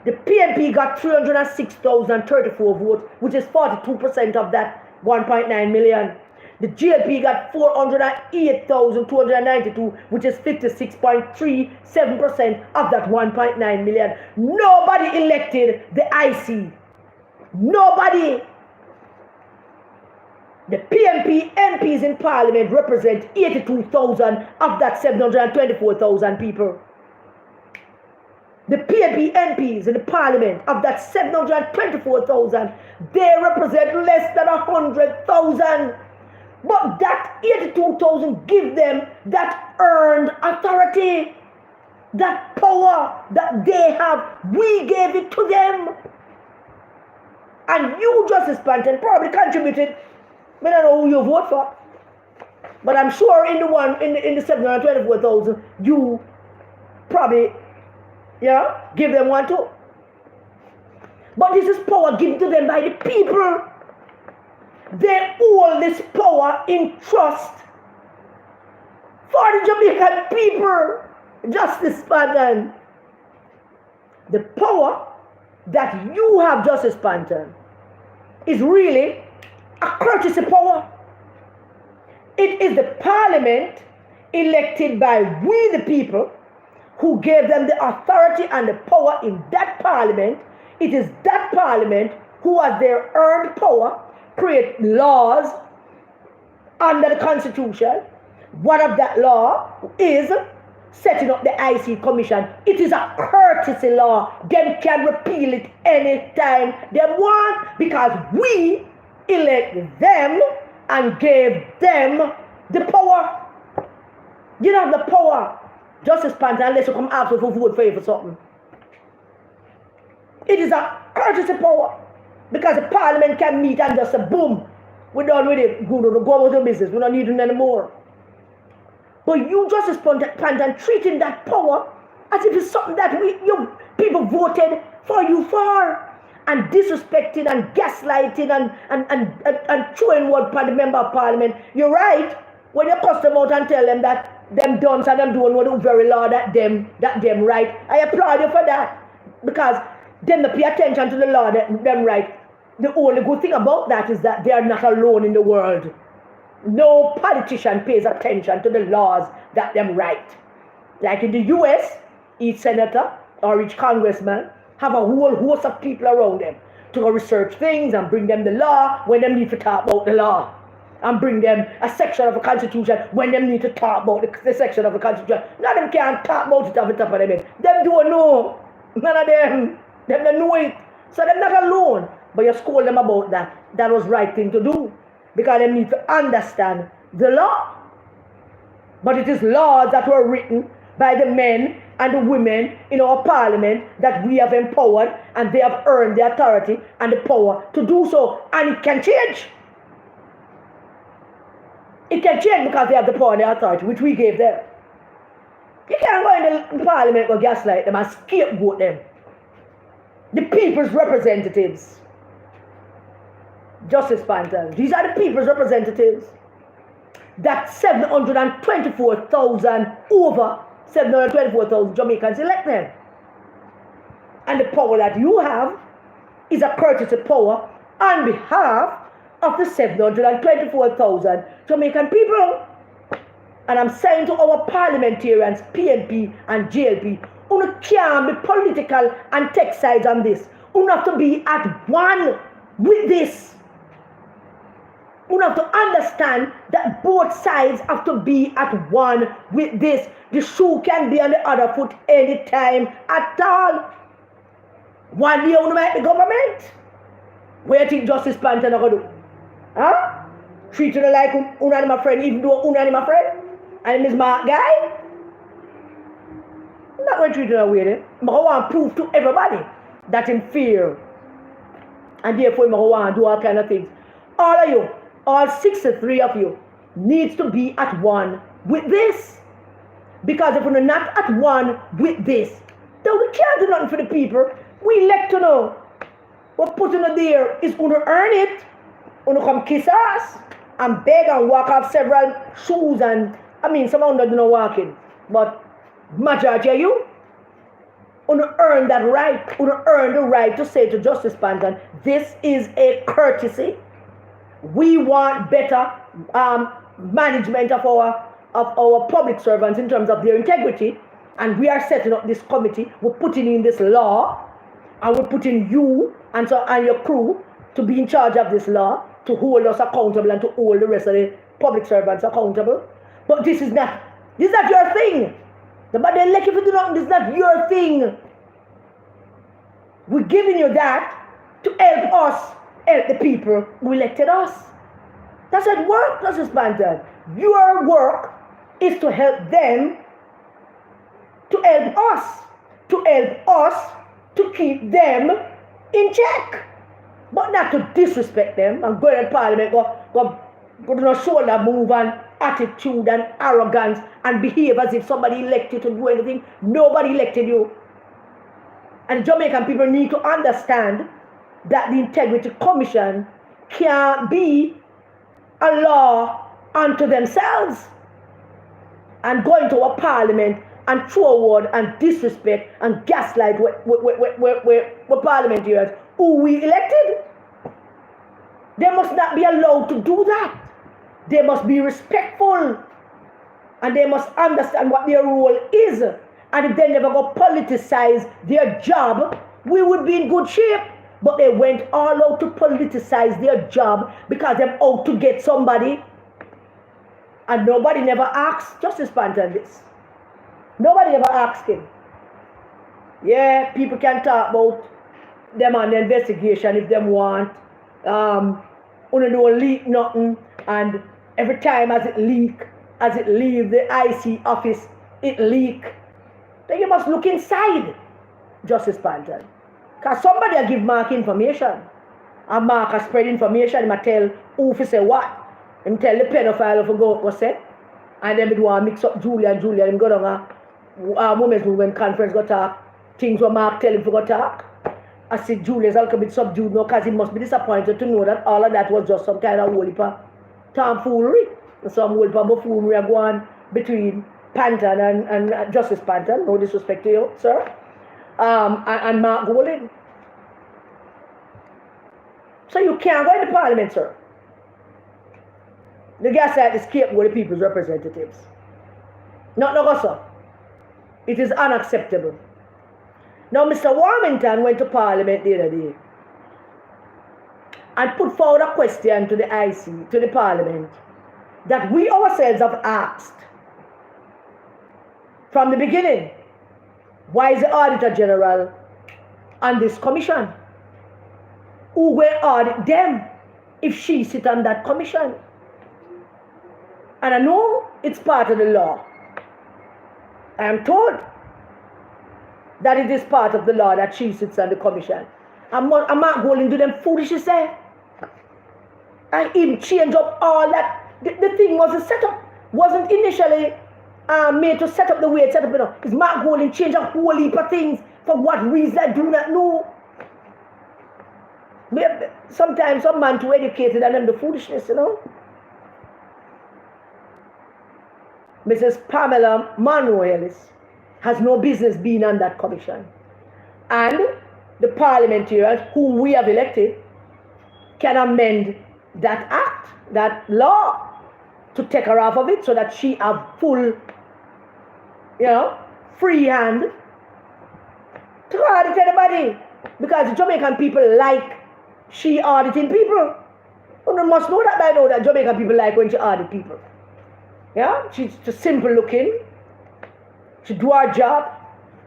A: The PNP got 306,034 votes, which is 42% of that 1.9 million. The GLP got 408,292, which is 56.37% of that 1.9 million. Nobody elected the IC. Nobody. The PNP MPs in Parliament represent 82,000 of that 724,000 people. The PNP MPs in the Parliament of that 724,000, they represent less than 100,000. But that 82,000 give them that earned authority, that power that they have. We gave it to them. And you, Justice Panton, probably contributed. I don't know who you vote for, but I'm sure in the 724,000, you probably, give them one too. But this is power given to them by the people. They hold this power in trust for the Jamaican people. Justice Panton. The power that you have, Justice Panton, is really a courtesy power. It is the Parliament elected by we the people who gave them the authority and the power in that Parliament. It is that Parliament who has their earned power create laws under the Constitution. One of that law is setting up the IC Commission. It is a courtesy law. Them can repeal it anytime they want because we elect them and gave them the power. You don't have the power, Justice Panton, unless you come ask for vote for you for something. It is a courtesy power. Because the Parliament can meet and just say, boom, we're done with it. Good, go about your business. We don't need it anymore. But you, Justice Panton, treating that power as if it's something that you people voted for you for, and disrespecting and gaslighting and throwing word for the member of Parliament. You're right when you cuss them out and tell them that them done and them doing what the very law that them right. I applaud you for that, because them pay attention to the law that them right. The only good thing about that is that they are not alone in the world. No politician pays attention to the laws that them right. Like in the US, each senator or each congressman have a whole host of people around them to go research things and bring them the law when they need to talk about the law, and bring them a section of the Constitution when they need to talk about the section of the Constitution. None of them can't talk about it off the top of their head. Them don't know. None of them don't know it. So they're not alone. But you scold them about that. That was the right thing to do, because they need to understand the law. But it is laws that were written by the men and the women in our Parliament that we have empowered, and they have earned the authority and the power to do so. And it can change. It can change because they have the power and the authority, which we gave them. You can't go in the Parliament or gaslight them and scapegoat them. The people's representatives. Justice Panton, these are the people's representatives that 724,000, over 724,000 Jamaicans elect them. And the power that you have is a courtesy power on behalf of the 724,000 Jamaican people. And I'm saying to our parliamentarians, PNP and JLP, you can't be political and take sides on this. You have to be at one with this. You have to understand that both sides have to be at one with this. The shoe can be on the other foot anytime at all. One day you might be government. What do you think Justice Panton are going to do? Huh? Treat you like una my friend, even though una my friend? And Miss Mark guy? I'm not going to treat you that way. I want to prove to everybody that in fear. And therefore I want to do all kind of things. All of you, all 63 of you, needs to be at one with this. Because if we're not at one with this, then we can't do nothing for the people. We elect to know. What putting it there is going to earn it. Going to come kiss us and beg and walk off several shoes, and some of them don't walking. But majority of you going to earn that right. Going to earn the right to say to Justice Panton, this is a courtesy. We want better management of our public servants in terms of their integrity, and we are setting up this committee. We're putting in this law, and we're putting you and your crew to be in charge of this law, to hold us accountable and to hold the rest of the public servants accountable. But this is not your thing. But then, like, if you do not, this is not your thing. We're giving you that to help us help the people who elected us. That's what work, Justice Panton. Your work is to help them, to help us to keep them in check, but not to disrespect them and go to Parliament, go to shoulder move and attitude and arrogance and behave as if somebody elected to do anything. Nobody elected you. And Jamaican people need to understand that the Integrity Commission can't be a law unto themselves and go into a Parliament and throw a word and disrespect and gaslight with parliamentarians who we elected. They must not be allowed to do that. They must be respectful, and they must understand what their role is. And if they never go politicize their job, we would be in good shape. But they went all out to politicize their job because they're out to get somebody. And nobody never asked Justice Panton this. Nobody ever asked him. Yeah, people can talk about them on the investigation if they want. Don't leak nothing. And every time as it leak, as it leave the IC office, it leak. Then you must look inside, Justice Panton. Because somebody will give Mark information. And Mark spread information, him tell who to say what. Him tell the pedophile to go say. And then we want to mix up Julia and him go down a women's movement conference go talk. Things what Mark tell him to go talk. I see Julia's a little bit subdued now because he must be disappointed to know that all of that was just some kind of holy tomfoolery. Some holy buffoonery are going between Panton and Justice Panton. No disrespect to you, sir. And Mark Golding. So you can't go into Parliament, sir. The gaslight is kept with the people's representatives. Not no, sir. It is unacceptable. Now, Mr. Warmington went to Parliament the other day and put forward a question to the IC, to the Parliament, that we ourselves have asked from the beginning. Why is the Auditor General on this commission? Who will audit them if she sits on that commission? And I know it's part of the law. I am told that it is part of the law that she sits on the commission. I'm not going to do them foolishness there. And even change up all that. The thing wasn't set up, wasn't initially made to set up the way it's set up. You know. It's Mark Golding change a whole heap of things for what reason I do not know. Sometimes some man too educated and them the foolishness, you know. Mrs. Pamela Monroe Ellis has no business being on that commission. And the parliamentarians whom we have elected can amend that act, that law, to take her off of it so that she have full, free hand to audit anybody. Because the Jamaican people like she auditing people. You must know that by now that Jamaican people like when she audit people. Yeah, she's just simple looking. She do her job.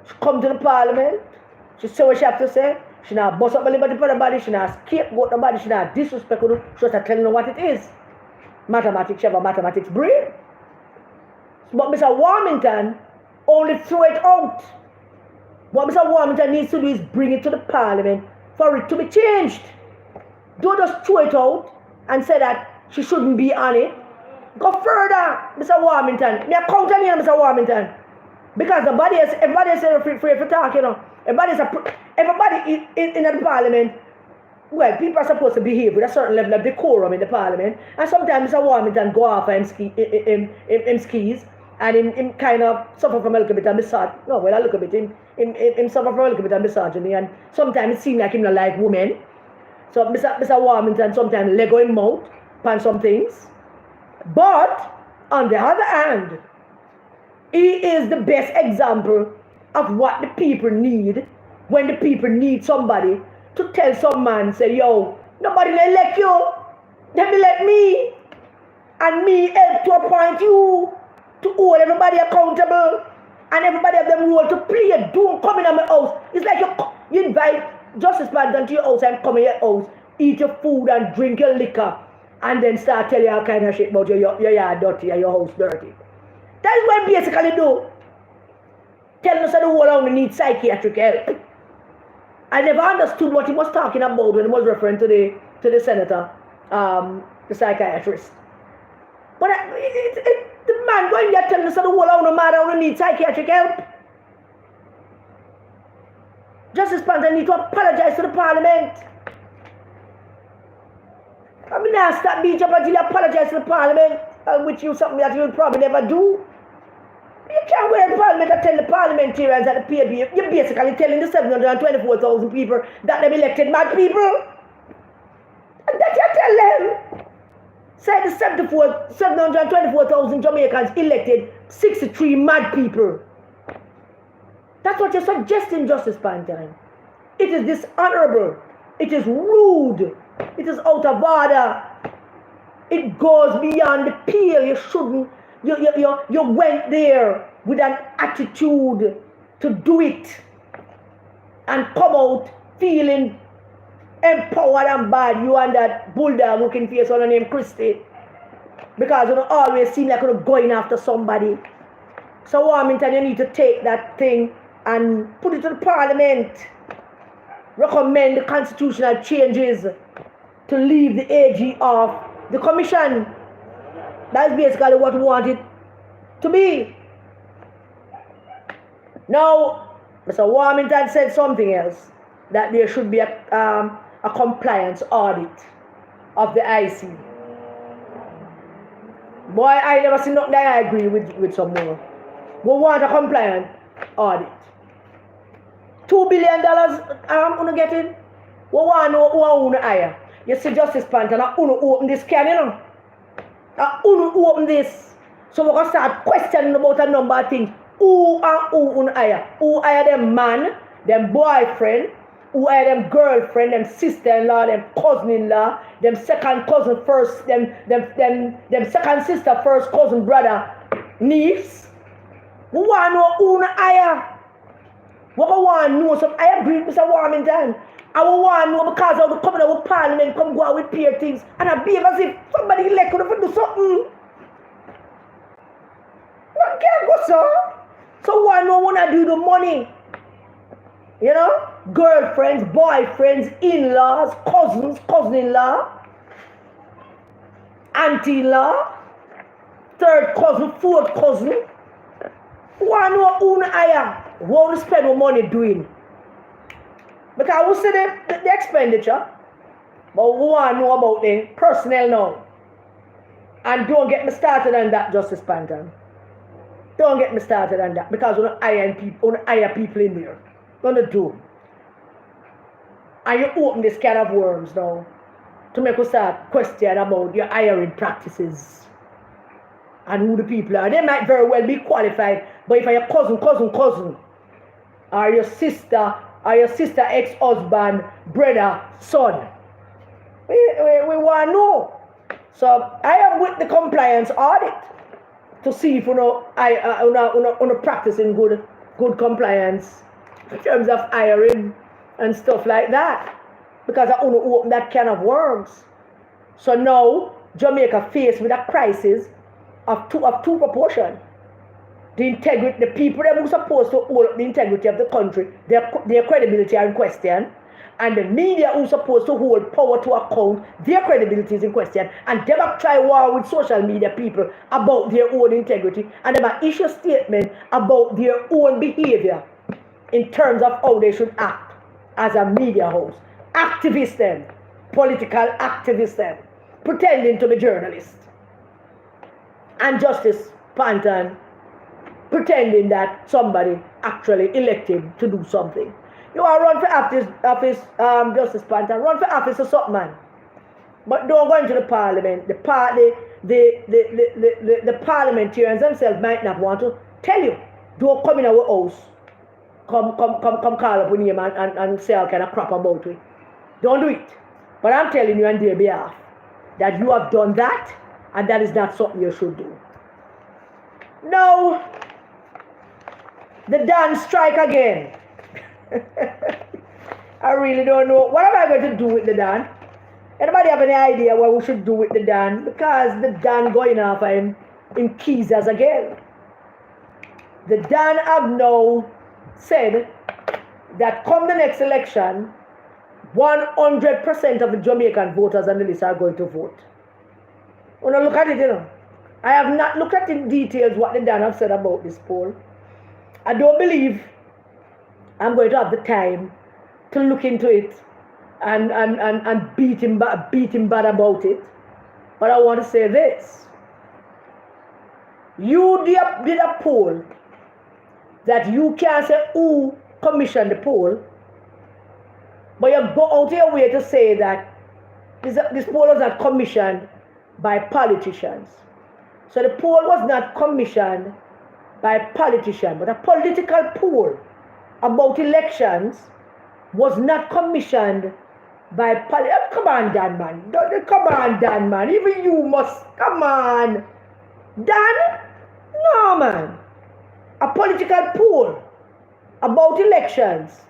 A: She come to the parliament. She say what she have to say. She not bust up the liberty for nobody. She not scapegoat nobody. She not disrespect you. She just telling you what it is. Mathematics, she have a mathematics brain. But Mr. Warmington only throw it out. What Mr. Warmington needs to do is bring it to the parliament for it to be changed. Don't just throw it out and say that she shouldn't be on it. Go further, Mr. Warmington. Me count on you, Mr. Warmington. Because everybody is free for talk, you know. Everybody in the parliament, well, people are supposed to behave with a certain level of decorum in the parliament. And sometimes Mr. Warmington go off and skis and him kind of suffer from a little bit of misogyny. No, well, a little bit. Him suffer from a little bit of misogyny. And sometimes it seems like him not like women. So Mr. Warmington sometimes lego him out on some things. But on the other hand, he is the best example of what the people need when the people need somebody to tell some man, say, yo, nobody will elect you. They will elect me. And me help to appoint you to hold everybody accountable. And everybody have them role to play. Don't come in my house. It's like you invite Justice Panton to your house and come in your house, eat your food and drink your liquor. And then start telling you all kind of shit about your yard dirty and your house dirty. That is what basically do. Telling us that the whole only needs psychiatric help. I never understood what he was talking about when he was referring to the senator, the psychiatrist. But the man going there telling us that the whole only needs psychiatric help. Justice Panton need to apologize to the parliament. I mean, I start being up until you apologize to the parliament, which you something that you'll probably never do. You can't go to parliament and tell the parliamentarians that the PAB, you're basically telling the 724,000 people that they've elected mad people. And that you tell them. Say the 724,000 Jamaicans elected 63 mad people. That's what you're suggesting, Justice Panton. It is dishonorable. It is rude. It is out of order. It goes beyond the pale. You shouldn't. You went there with an attitude to do it and come out feeling empowered and bad. You and that bulldog looking face on the name Christy. Because you don't always seem like you're going after somebody. So Warmington, you need to take that thing and put it to the parliament. Recommend the constitutional changes to leave the AG off the commission. That's basically what we want it to be. Now, Mr. Warmington said something else, that there should be a compliance audit of the IC. Boy, I never seen nothing that I agree with some more. We want a compliance audit. $2 billion I'm getting. We want to know who I hire. You see, Justice Panton, I want to open this can, you know. I want to open this. So we're going to start questioning about a number of things. Who hire? Who hire them man, them boyfriend, who hire them girlfriend, them sister-in-law, them cousin-in-law, them second cousin first, them second sister first cousin brother, niece. We want to know who hire. We want to know some. I agree with Mr. Warmington. I want to know because of the coming out of Parliament, come go out with peer things, and I behave as if somebody elect could do something. What can't go so? So why no one do the money? You know? Girlfriends, boyfriends, in-laws, cousins, cousin-in-law, auntie-in-law, third cousin, fourth cousin. Why no who hire? What we spend our money doing? Because we see the expenditure, but we want to know about the personnel now. And don't get me started on that, Justice Panton. Don't get me started on that, because we don't hire people in there. We're going to do. And you open this can of worms now to make us start question about your hiring practices and who the people are. They might very well be qualified, but if your cousin, or your sister ex-husband, brother, son, we want to know. So I am with the compliance audit to see if you practicing good compliance in terms of hiring and stuff like that, because I want to open that can of worms. So now Jamaica faced with a crisis of two proportions. The integrity, the people that were supposed to hold up the integrity of the country, their credibility are in question, and the media who are supposed to hold power to account, their credibility is in question, and they have try war with social media people about their own integrity, and they have issue statement about their own behavior in terms of how they should act as a media house. Activists them, political activists them, pretending to be journalists. And Justice Panton pretending that somebody actually elected to do something. You want to run for office, Justice Panton, run for office or something, man. But don't go into the Parliament. The parliamentarians themselves might not want to tell you. Don't come in our house. Come call up with him and say all kind of crap about it. Don't do it. But I'm telling you on their behalf that you have done that, and that is not something you should do. Now, the Dan strike again. I really don't know. What am I going to do with the Dan? Anybody have any idea what we should do with the Dan? Because the Dan going off in Keezers again. The Dan have now said that come the next election, 100% of the Jamaican voters on the list are going to vote. When I look at it, you know, I have not looked at in details what the Dan have said about this poll. I don't believe I'm going to have the time to look into it and beat him bad about it. But I want to say this. You did a poll that you can't say who commissioned the poll, but you go out of your way to say that this poll was not commissioned by politicians. So the poll was not commissioned by politicians, but a political poll about elections was not commissioned by politicians. Come on, Dan, man. Come on, Dan, man. Even you must. Come on. Dan? No, man. A political poll about elections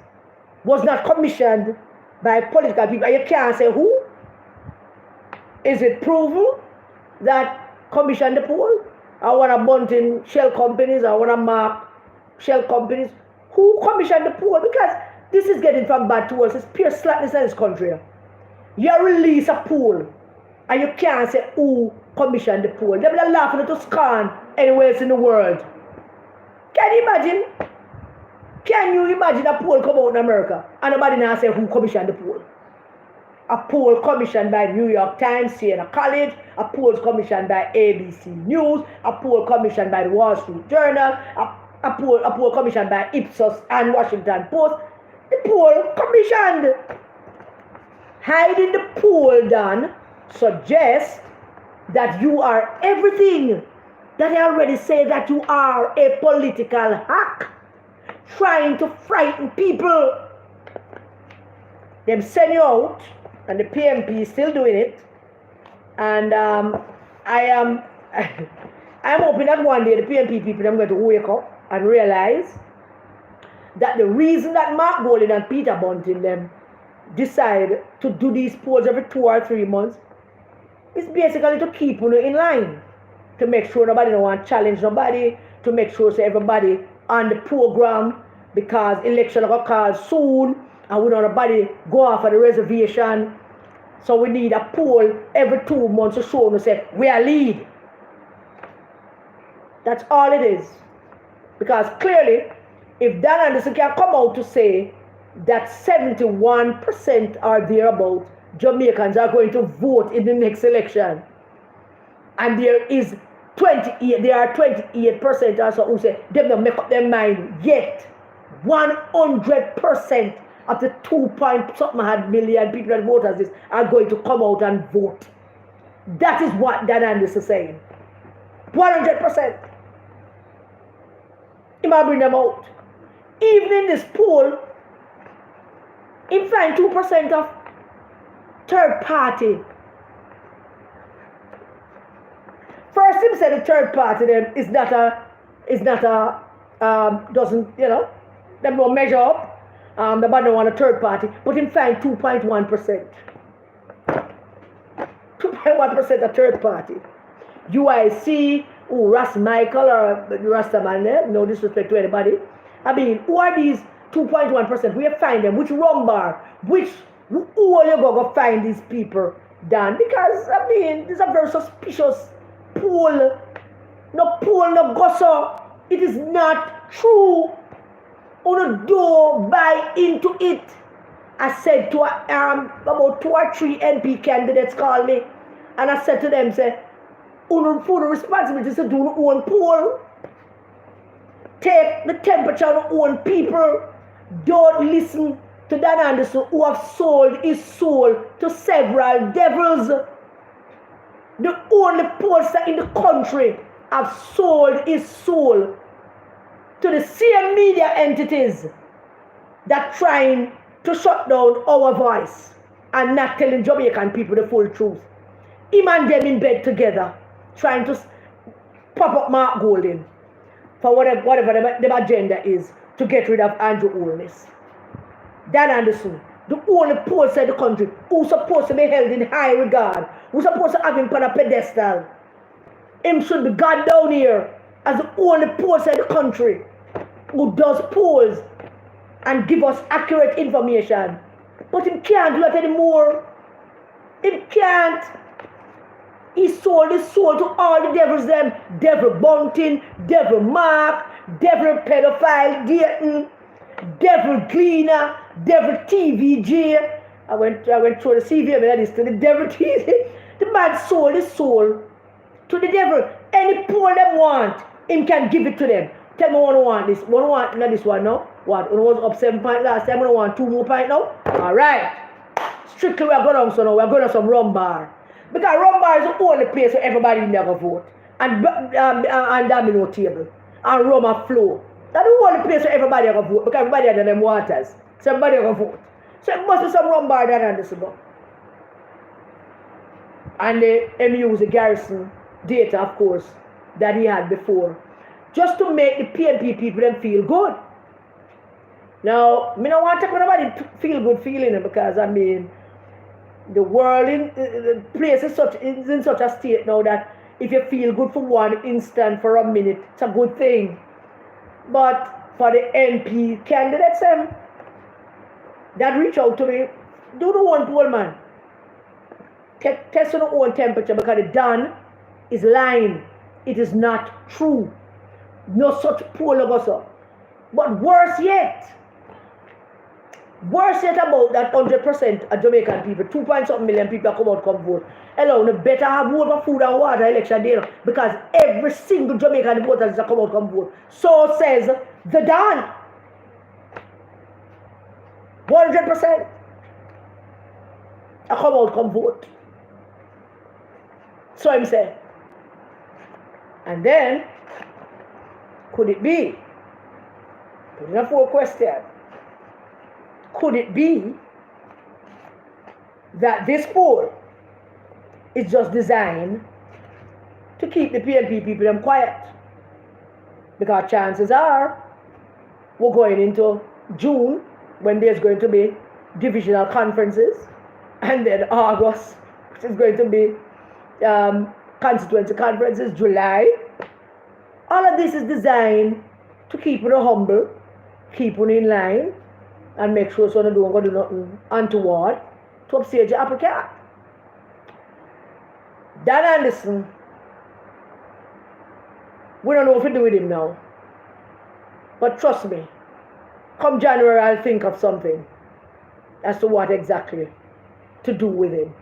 A: was not commissioned by political people. And you can't say who. Is it proven that commissioned the poll? I want to bunting shell companies, I want to mark shell companies. Who commissioned the poll? Because this is getting from bad to worse. It's pure slackness in this country. You release a poll and you can't say who commissioned the poll. They will laugh at to scorn anywhere else in the world. Can you imagine? Can you imagine a poll come out in America and nobody now say who commissioned the poll? A poll commissioned by New York Times, Siena College, a poll commissioned by ABC News, a poll commissioned by the Wall Street Journal, a poll commissioned by Ipsos and Washington Post. The poll commissioned. Hiding the poll done suggests that you are everything that I already said that you are, a political hack trying to frighten people. Them send you out, and the PMP is still doing it. And I'm hoping that one day the PMP people are going to wake up and realize that the reason that Mark Golding and Peter Bunting them decide to do these polls every 2 or 3 months is basically to keep you in line, to make sure nobody don't want to challenge nobody, to make sure so everybody on the program, because election will call soon and we don't nobody go off of the reservation. So we need a poll every 2 months to show them say we are lead. That's all it is. Because clearly, if Dan Anderson can come out to say that 71% or thereabout Jamaicans are going to vote in the next election, and there are 28% or so who say they don't make up their mind yet, 100% of the 2.something million people that vote as this are going to come out and vote. That is what Dan Anderson is saying. 100%. He might bring them out. Even in this poll, he find 2% of third party. First, him said the third party then doesn't, them don't measure up. The man don't want a third party, but him find 2.1%. 2.1% of third party. UIC, Ras Michael or Rastaman there, no disrespect to anybody. I mean, who are these 2.1%? We find them. Which rumbar? Who are you going to find these people, Dan? Because, I mean, this is a very suspicious poll. No poll, no gossip. It is not true. On don't buy into it. I said to about 2 or 3 NP candidates called me, and I said to them, say, for the responsibility to do your own poll. Take the temperature of your own people. Don't listen to Dan Anderson, who have sold his soul to several devils. The only pollster in the country have sold his soul to the same media entities that trying to shut down our voice and not telling Jamaican people the full truth. Him and them in bed together, trying to pop up Mark Golding for whatever the agenda is to get rid of Andrew Holness. Dan Anderson, the only pollster in the country who's supposed to be held in high regard, who's supposed to have him on a pedestal. Him should be God down here as the only pollster in the country who does polls and give us accurate information. But he can't do that anymore. He can't. He sold his soul to all the devils them. Devil Bunting, Devil Mark, Devil Pedophile Dayton, Devil Gleaner, Devil TVJ. I went through the CV and that is to the Devil TV. The man sold his soul to the devil. Any poll them want, him can give it to them. Tell me one want this. One want not this one now. What? It was up 7 points last time. I want 2 more points now. Alright. Strictly we are going on so now. We are going on some rum bar. Because rum bar is the only place where everybody in there go vote. And domino table. And rum a flow. That's the only place where everybody go vote. Because everybody are in them waters. So everybody go vote. So it must be some rum bar there and this go. And they use the garrison data, of course, that he had before. Just to make the PNP people them feel good. Now, I don't want to talk about the feel good feeling because I mean the world the place is in such a state now that if you feel good for one instant for a minute, it's a good thing. But for the NP candidates that reach out to me, do the one poll man. Test your own temperature, because the done is lying. It is not true. No such poll of us. But worse yet about that 100% of Jamaican people, 2.something million people come out, come vote. Hello, no better have more for food and water election day, because every single Jamaican voter is come out, come vote. So says the Don. 100% I come out, come vote. So I'm saying. And then, could it be? Put in a 4 question. Could it be that this poll is just designed to keep the PNP people them quiet? Because chances are we're going into June, when there's going to be divisional conferences, and then August, which is going to be constituency conferences, July. All of this is designed to keep you humble, keep you in line, and make sure someone don't do nothing untoward to upset your apple cart. Dan Anderson, we don't know what to do with him now. But trust me, come January, I'll think of something as to what exactly to do with him.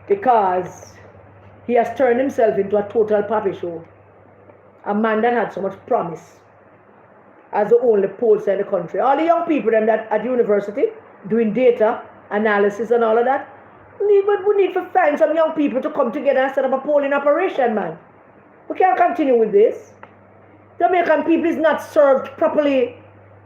A: Because he has turned himself into a total puppy show. A man that had so much promise as the only pollster in the country. All the young people them that at university doing data analysis and all of that, we need to find some young people to come together and set up a polling operation, man. We can't continue with this. Jamaican people is not served properly.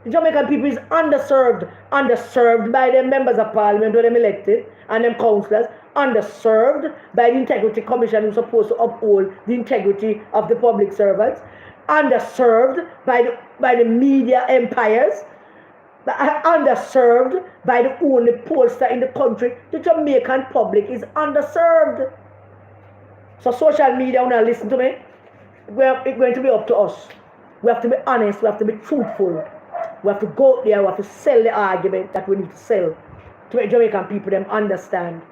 A: The Jamaican people is underserved by the members of parliament who them elected and them councillors, underserved by the Integrity Commission who's supposed to uphold the integrity of the public servants, underserved by the media empires, underserved by the only pollster in the country. The Jamaican public is underserved. So social media, when I listen to me, it's going to be up to us. We have to be honest, we have to be truthful. We have to go there, we have to sell the argument that we need to sell to make Jamaican people them understand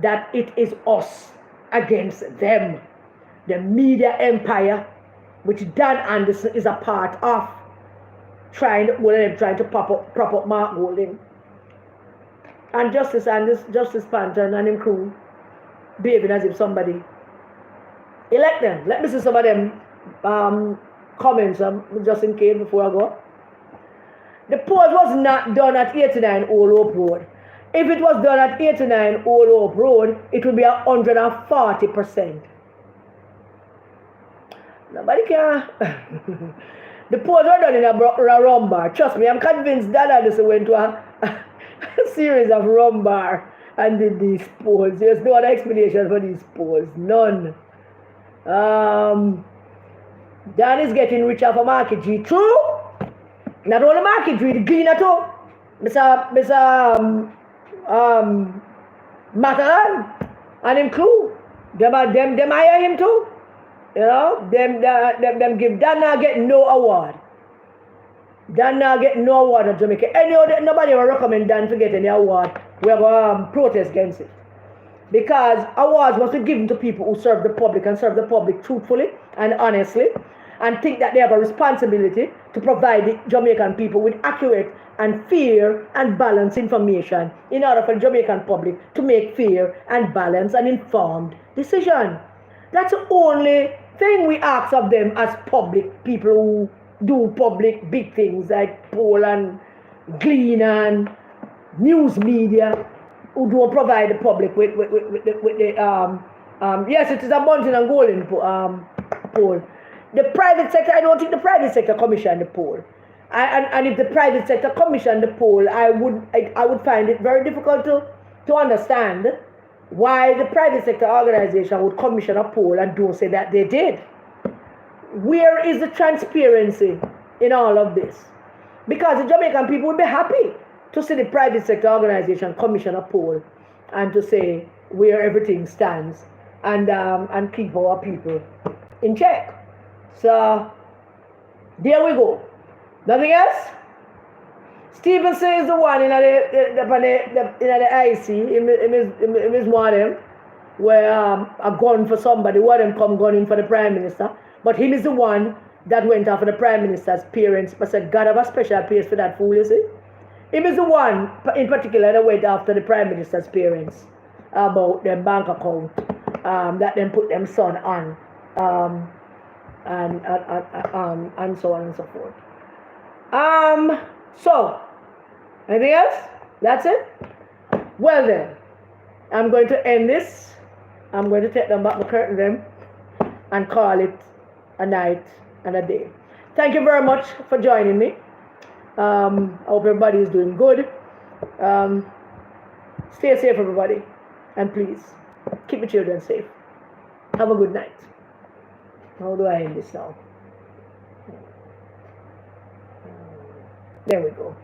A: that it is us against them. The media empire, which Dan Anderson is a part of, trying to prop up Mark Golding. And Justice Panton and him crew behaving as if somebody elect them. Let me see some of them comments just in case before I go. The poll was not done at 89 Old Hope Road. If it was done at 89 Old Hope Road, it would be 140%. Nobody can. The polls were done in a rumbar. Trust me, I'm convinced that Anderson went to a series of rumbar and did these polls. There's no other explanation for these polls. None. Dan is getting rich off of Market G. True. Not only Market G, the Gleaner too. Mr. Panon and him crew. Them hire him too. You know, them give Dan not get no award. Dan not get no award at Jamaica. Nobody will recommend Dan to get any award. We have a protest against it. Because awards must be given to people who serve the public and serve the public truthfully and honestly, and think that they have a responsibility to provide the Jamaican people with accurate and fair and balanced information in order for the Jamaican public to make fair and balanced and informed decision. That's the only thing we ask of them as public people who do public big things like poll and Gleaner and news media, who don't provide the public with the yes, it is a Panton and Golden poll. The private sector, I don't think the private sector commissioned the poll. And if the private sector commissioned the poll, I would find it very difficult to understand why the private sector organization would commission a poll and don't say that they did. Where is the transparency in all of this? Because the Jamaican people would be happy to see the private sector organization commission a poll and to say where everything stands and keep our people in check. So there we go. Nothing else? Stevenson is the one in the IC, in his morning. where a gun for somebody, one of them come gunning for the Prime Minister, but him is the one that went after the Prime Minister's parents, but said, God have a special place for that fool, you see? Him is the one in particular that went after the Prime Minister's parents about their bank account that then put them son on and so on and so forth. So, anything else? That's it? Well then, I'm going to end this. I'm going to take them back the curtain them and call it a night and a day. Thank you very much for joining me. I hope everybody is doing good. Stay safe, everybody. And please, keep your children safe. Have a good night. How do I end this now? There we go.